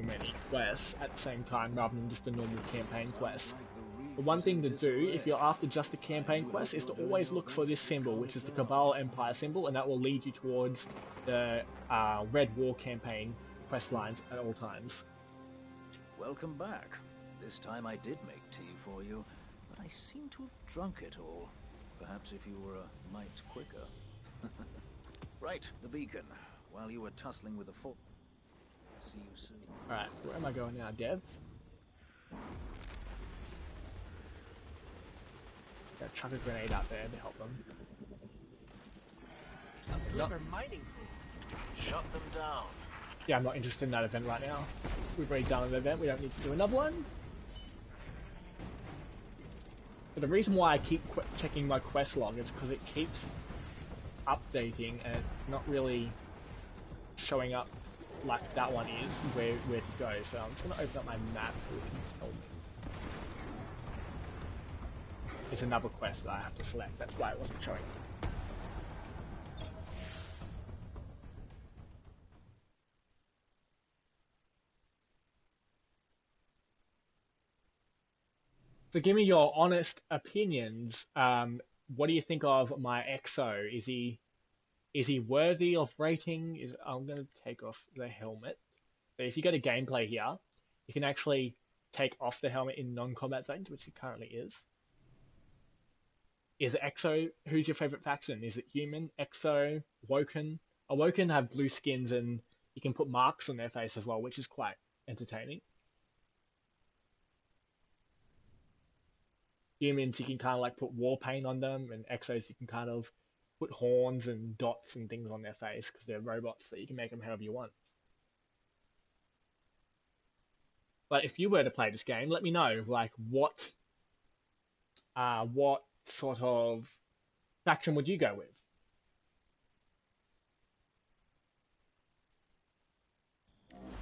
many quests at the same time rather than just a normal campaign quest. The one thing to do if you're after just a campaign quest is to always look for this symbol, which is the Cabal Empire symbol, and that will lead you towards the Red War campaign quest lines at all times. Welcome back. This time I did make tea for you, but I seem to have drunk it all. Perhaps if you were a mite quicker. Right, the beacon. While you were tussling with the fort. See you soon. Alright, so where am I going now, Dev? Gotta chuck a grenade out there to help them. A clever mining crew. Shut them down. Yeah, I'm not interested in that event right now. We've already done an event, we don't need to do another one. But the reason why I keep checking my quest log is because it keeps updating and it's not really showing up like that one is, where to go. So I'm just going to open up my map so it can tell me. It's another quest that I have to select, that's why it wasn't showing up. So give me your honest opinions. What do you think of my EXO? Is he worthy of rating? I'm gonna take off the helmet. So if you go to gameplay here, you can actually take off the helmet in non-combat zones, which it currently is. Is it EXO? Who's your favorite faction? Is it human, EXO, Woken? Woken have blue skins and you can put marks on their face as well, which is quite entertaining. Humans, you can kind of like put war paint on them, and EXOs, you can kind of put horns and dots and things on their face because they're robots, so you can make them however you want. But if you were to play this game, let me know, like, what sort of faction would you go with?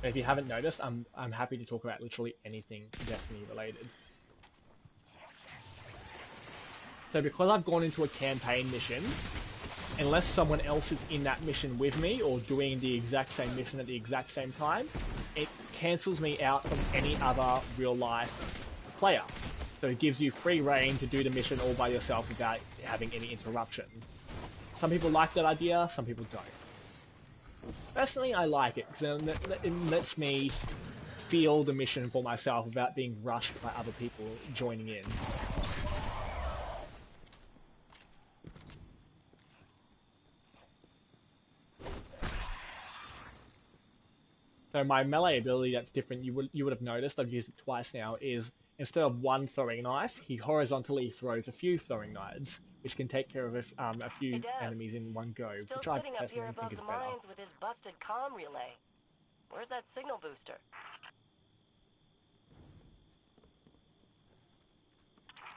And if you haven't noticed, I'm happy to talk about literally anything Destiny related. So because I've gone into a campaign mission, unless someone else is in that mission with me or doing the exact same mission at the exact same time, it cancels me out from any other real life player. So it gives you free reign to do the mission all by yourself without having any interruption. Some people like that idea, some people don't. Personally, I like it because it lets me feel the mission for myself without being rushed by other people joining in. So my melee ability that's different, you would have noticed, I've used it twice now, is instead of one throwing knife, he horizontally throws a few throwing knives, which can take care of a few enemies in one go, Still which I sitting up here personally above think is the better. mines with his busted comm relay. Where's that signal booster?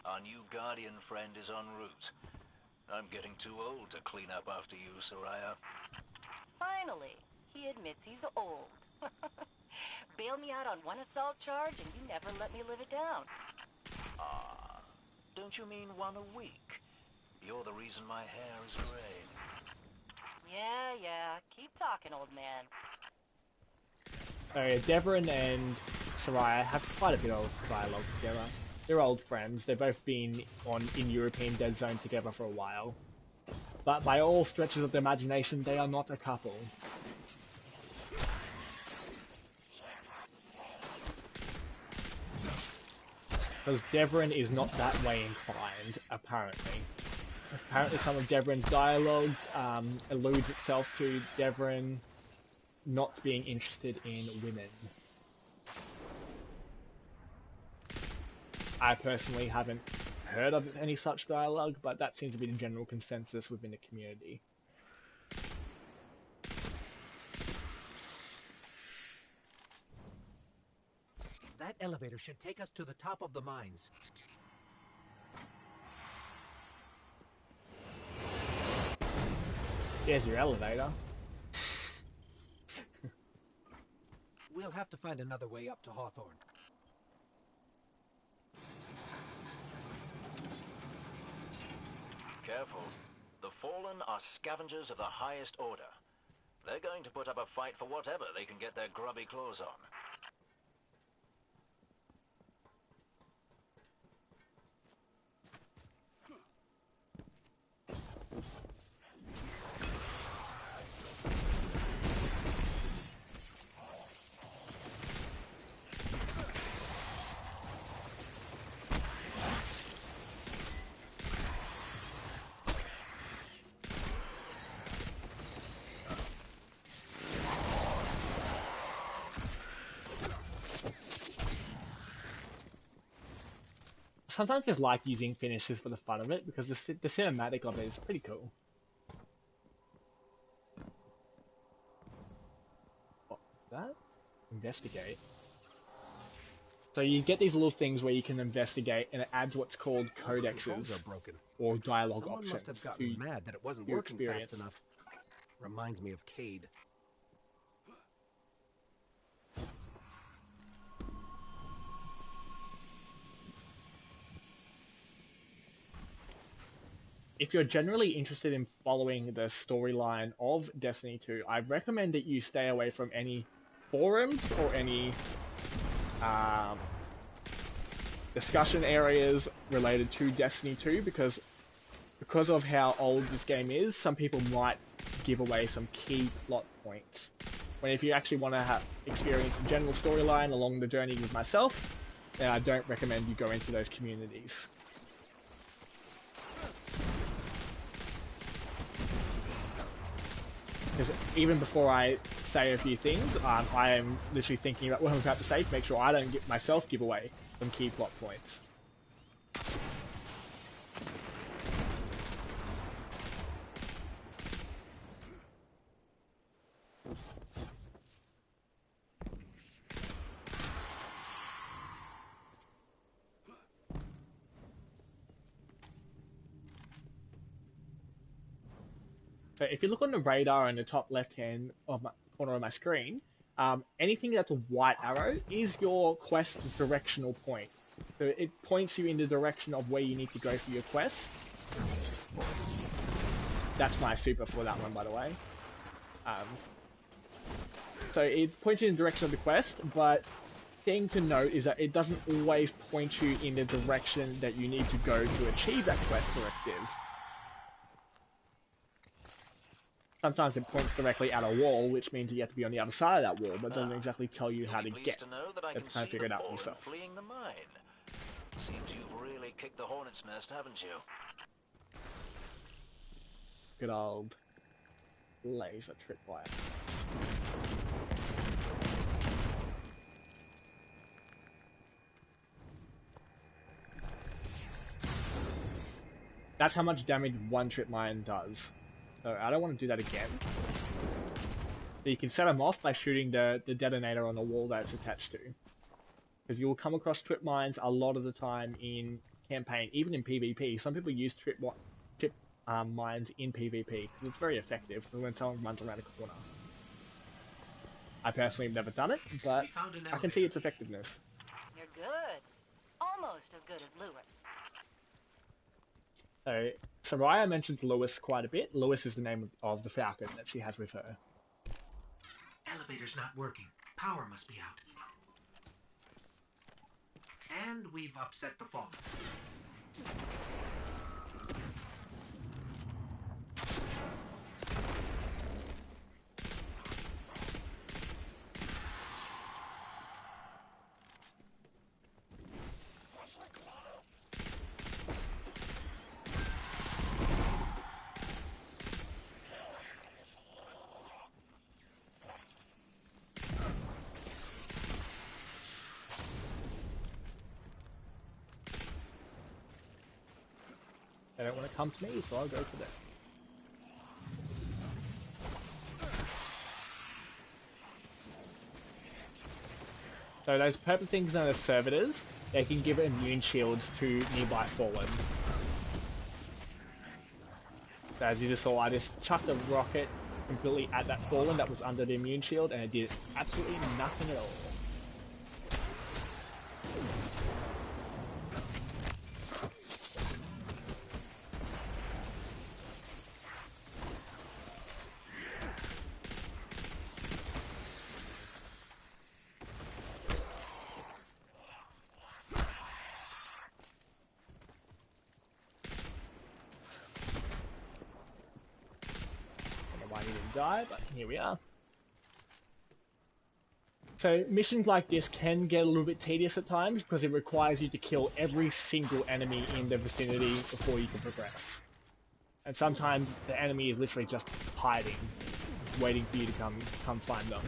Our new Guardian friend is en route. I'm getting too old to clean up after you, Soraya. Finally, he admits he's old. Bail me out on one assault charge and you never let me live it down. Ah, don't you mean one a week? You're the reason my hair is gray. Yeah, keep talking, old man. So Devon and Soraya have quite a bit of dialogue together. They're old friends, they've both been in European Dead Zone together for a while. But by all stretches of the imagination, they are not a couple. Because Devon is not that way inclined, apparently. Apparently some of Devon's dialogue alludes itself to Devon not being interested in women. I personally haven't heard of any such dialogue, but that seems to be the general consensus within the community. That elevator should take us to the top of the mines. There's your elevator. We'll have to find another way up to Hawthorne. Careful. The Fallen are scavengers of the highest order. They're going to put up a fight for whatever they can get their grubby claws on. Sometimes I just like using finishes for the fun of it, because the cinematic of it is pretty cool. What's that? Investigate. So you get these little things where you can investigate, and it adds what's called codexes, Are broken. or dialogue Someone options must have gotten to mad that it wasn't your working experience. fast enough. Reminds me of Cade. If you're generally interested in following the storyline of Destiny 2, I recommend that you stay away from any forums or any discussion areas related to Destiny 2 because of how old this game is, some people might give away some key plot points. When if you actually want to experience the general storyline along the journey with myself, then I don't recommend you go into those communities. Because even before I say a few things, I am literally thinking about what I'm about to say to make sure I don't give away some key plot points. So if you look on the radar in the top left-hand corner of my screen, anything that's a white arrow is your quest directional point. So it points you in the direction of where you need to go for your quest. That's my super for that one, by the way. So it points you in the direction of the quest, but thing to note is that it doesn't always point you in the direction that you need to go to achieve that quest directive. Sometimes it points directly at a wall, which means you have to be on the other side of that wall, but doesn't exactly tell you how to get. That's kind of figure it out for yourself. Fleeing the mine. Seems you've really kicked the hornet's nest, haven't you? Good old laser tripwire. That's how much damage one trip mine does. So I don't want to do that again. But you can set them off by shooting the detonator on the wall that it's attached to. Because you'll come across trip mines a lot of the time in campaign, even in PvP. Some people use trip mines in PvP because it's very effective for when someone runs around a corner. I personally have never done it, but I can see its effectiveness. You're good. Almost as good as Lewis. So, Soraya mentions Lewis quite a bit. Lewis is the name of the falcon that she has with her. Elevator's not working. Power must be out. And we've upset the fallen. They don't want to come to me, so I'll go to them. So those purple things known as servitors, they can give immune shields to nearby fallen. So as you just saw, I just chucked a rocket completely at that fallen that was under the immune shield, and it did absolutely nothing at all. Die, but here we are. So missions like this can get a little bit tedious at times because it requires you to kill every single enemy in the vicinity before you can progress. And sometimes the enemy is literally just hiding, waiting for you to come find them.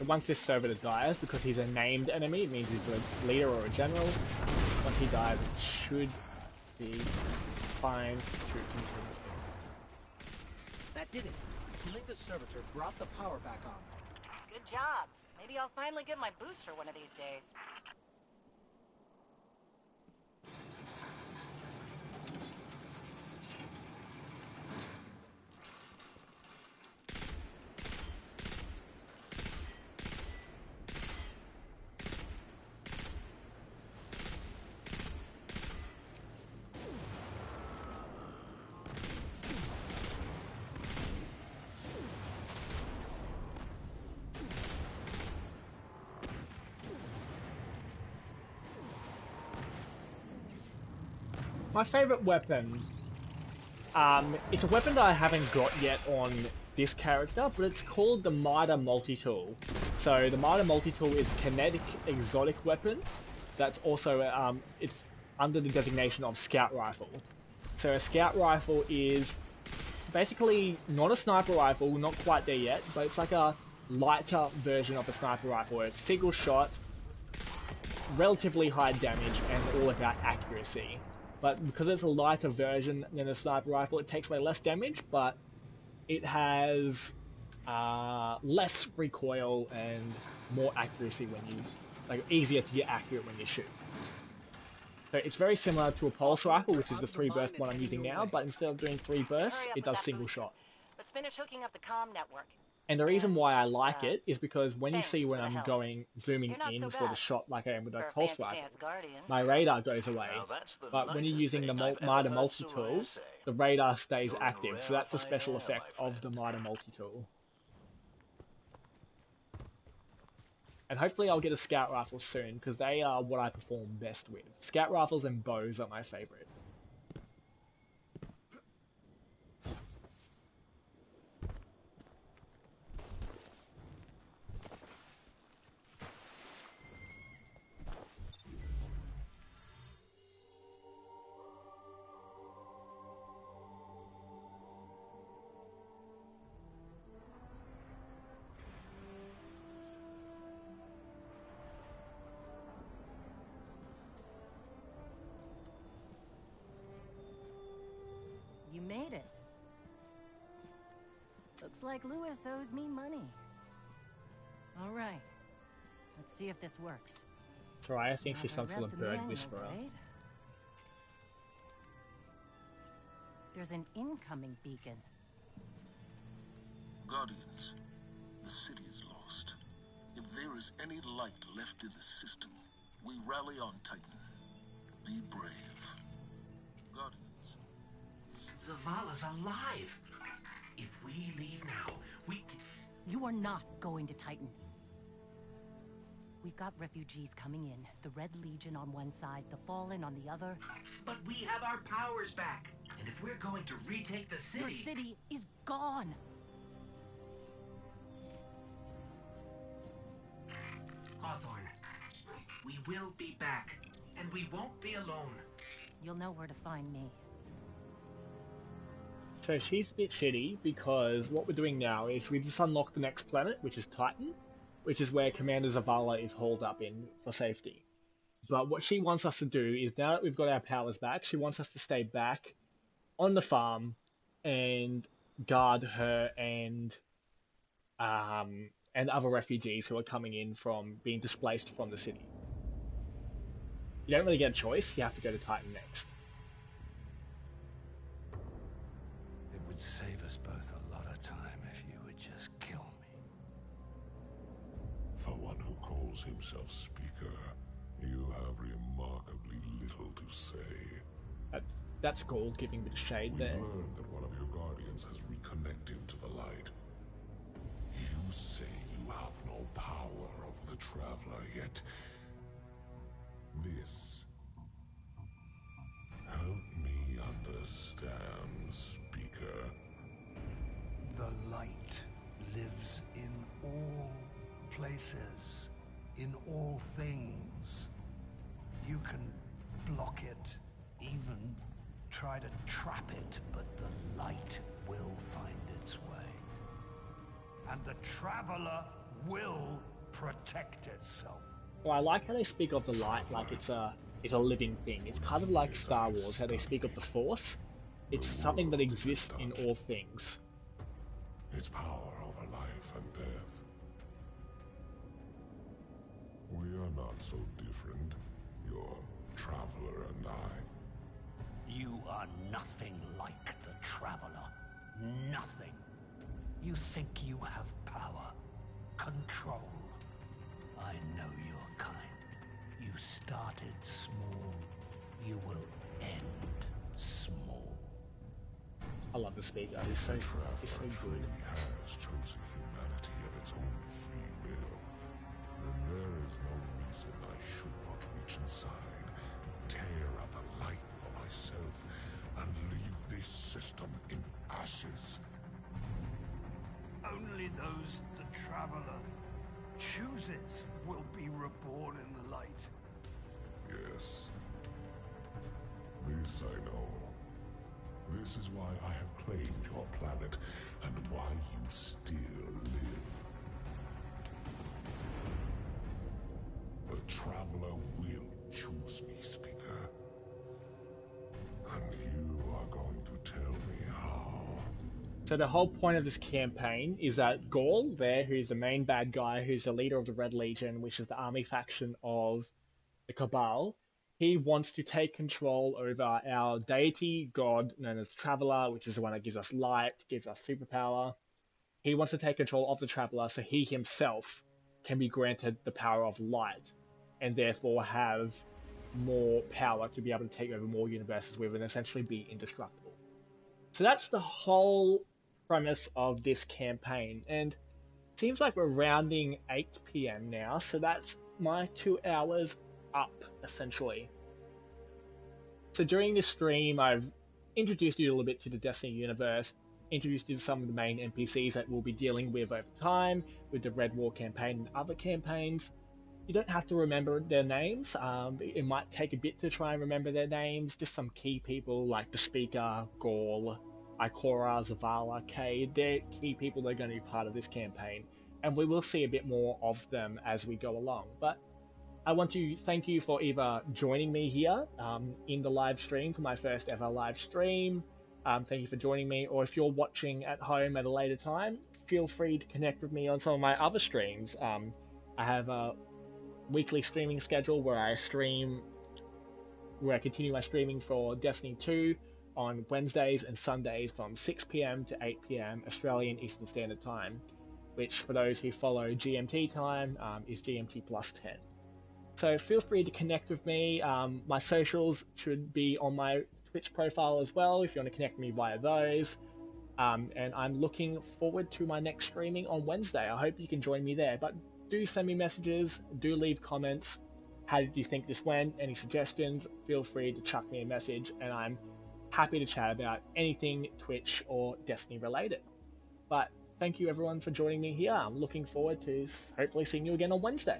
Once this servitor dies, because he's a named enemy, it means he's a leader or a general. Once he dies, it should be fine to continue. That did it. Killing the servitor brought the power back on. Good job. Maybe I'll finally get my booster one of these days. my favorite weapon. It's a weapon that I haven't got yet on this character, but it's called the Mitre Multi-Tool. So the Mitre Multi-Tool is a kinetic exotic weapon that's also it's under the designation of Scout Rifle. So a Scout Rifle is basically not a sniper rifle, not quite there yet, but it's like a lighter version of a sniper rifle. It's single shot, relatively high damage, and all about accuracy. But because it's a lighter version than a sniper rifle, it takes away less damage, but it has less recoil and more accuracy when you, like, easier to get accurate when you shoot. So it's very similar to a pulse rifle, which is the 3-burst one I'm using now, but instead of doing 3 bursts, it does single shot. Let's finish hooking up the comm network. And the reason why I like it is because when you see when for the I'm help. going, zooming in so for the bad. shot like I am with a For a pulse fancy rifle, pants guardian. my radar goes away. Now that's the But when you're nicest using the thing I've ever Mitre heard Multi-Tool, Soraya say. the radar stays You're in a active, so that's a rarefied special air, effect my of the Mitre Multi-Tool. And hopefully I'll get a Scout Rifle soon, because they are what I perform best with. Scout Rifles and bows are my favourite. You made it. Looks like Lewis owes me money. All right. Let's see if this works. Soraya thinks she's some I've sort read of the bird manual, whisperer. right? There's an incoming beacon. Guardians, the city is lost. If there is any light left in the system, we rally on Titan. Be brave. Guardians. Zavala's alive. If we leave now, we... You are not going to Titan. We've got refugees coming in. The Red Legion on one side, the Fallen on the other. But we have our powers back. And if we're going to retake the city... Your city is gone. Hawthorne, we will be back. And we won't be alone. You'll know where to find me. So she's a bit shitty because what we're doing now is we just unlocked the next planet, which is Titan, which is where Commander Zavala is hauled up in for safety. But what she wants us to do is, now that we've got our powers back, she wants us to stay back on the farm and guard her and other refugees who are coming in from being displaced from the city. You don't really get a choice, you have to go to Titan next. It would save us both a lot of time if you would just kill me. For one who calls himself Speaker, you have remarkably little to say. That's gold, giving a bit of shade We've there. learned that one of your guardians has reconnected to the light. You say you have no power over the Traveler, yet this... Help me understand, Speaker. The light lives in all places, in all things. You can block it, even try to trap it, but the light will find its way. And the Traveler will protect itself. Well, I like how they speak of the light like it's a living thing. It's kind of like Star Wars, how they speak of the Force. It's something that exists in all things. Its power over life and death. We are not so different, your Traveler and I. You are nothing like the Traveler. Nothing. You think you have power, control. I know your kind. You started small. You will end small. I love the speaker. He's so good. Truly has chosen humanity of its own free will, then there is no reason I should not reach inside, tear at the light for myself and leave this system in ashes. Only those the Traveler chooses will be reborn in the light. Yes. This I know. This is why I have claimed your planet, and why you still live. The Traveler will choose me, Speaker. And you are going to tell me how. So the whole point of this campaign is that Gaul there, who's the main bad guy, who's the leader of the Red Legion, which is the army faction of the Cabal, he wants to take control over our deity god known as Traveler, which is the one that gives us light, gives us superpower. He wants to take control of the Traveler so he himself can be granted the power of light and therefore have more power to be able to take over more universes with and essentially be indestructible. So that's the whole premise of this campaign, and it seems like we're rounding 8 p.m. now, so that's my 2 hours up, essentially. So during this stream, I've introduced you a little bit to the Destiny universe, introduced you to some of the main NPCs that we'll be dealing with over time, with the Red War campaign and other campaigns. You don't have to remember their names. It might take a bit to try and remember their names. Just some key people like the Speaker, Gaul, Ikora, Zavala, Cade. They're key people that are going to be part of this campaign, and we will see a bit more of them as we go along. But I want to thank you for either joining me here in the live stream for my first ever live stream. Thank you for joining me, or if you're watching at home at a later time, feel free to connect with me on some of my other streams. I have a weekly streaming schedule where I continue my streaming for Destiny 2 on Wednesdays and Sundays from 6 p.m. to 8 p.m. Australian Eastern Standard Time, which for those who follow GMT time is GMT plus 10. So feel free to connect with me. My socials should be on my Twitch profile as well if you want to connect with me via those. And I'm looking forward to my next streaming on Wednesday. I hope you can join me there. But do send me messages, do leave comments. How did you think this went? Any suggestions? Feel free to chuck me a message, and I'm happy to chat about anything Twitch or Destiny related. But thank you everyone for joining me here. I'm looking forward to hopefully seeing you again on Wednesday.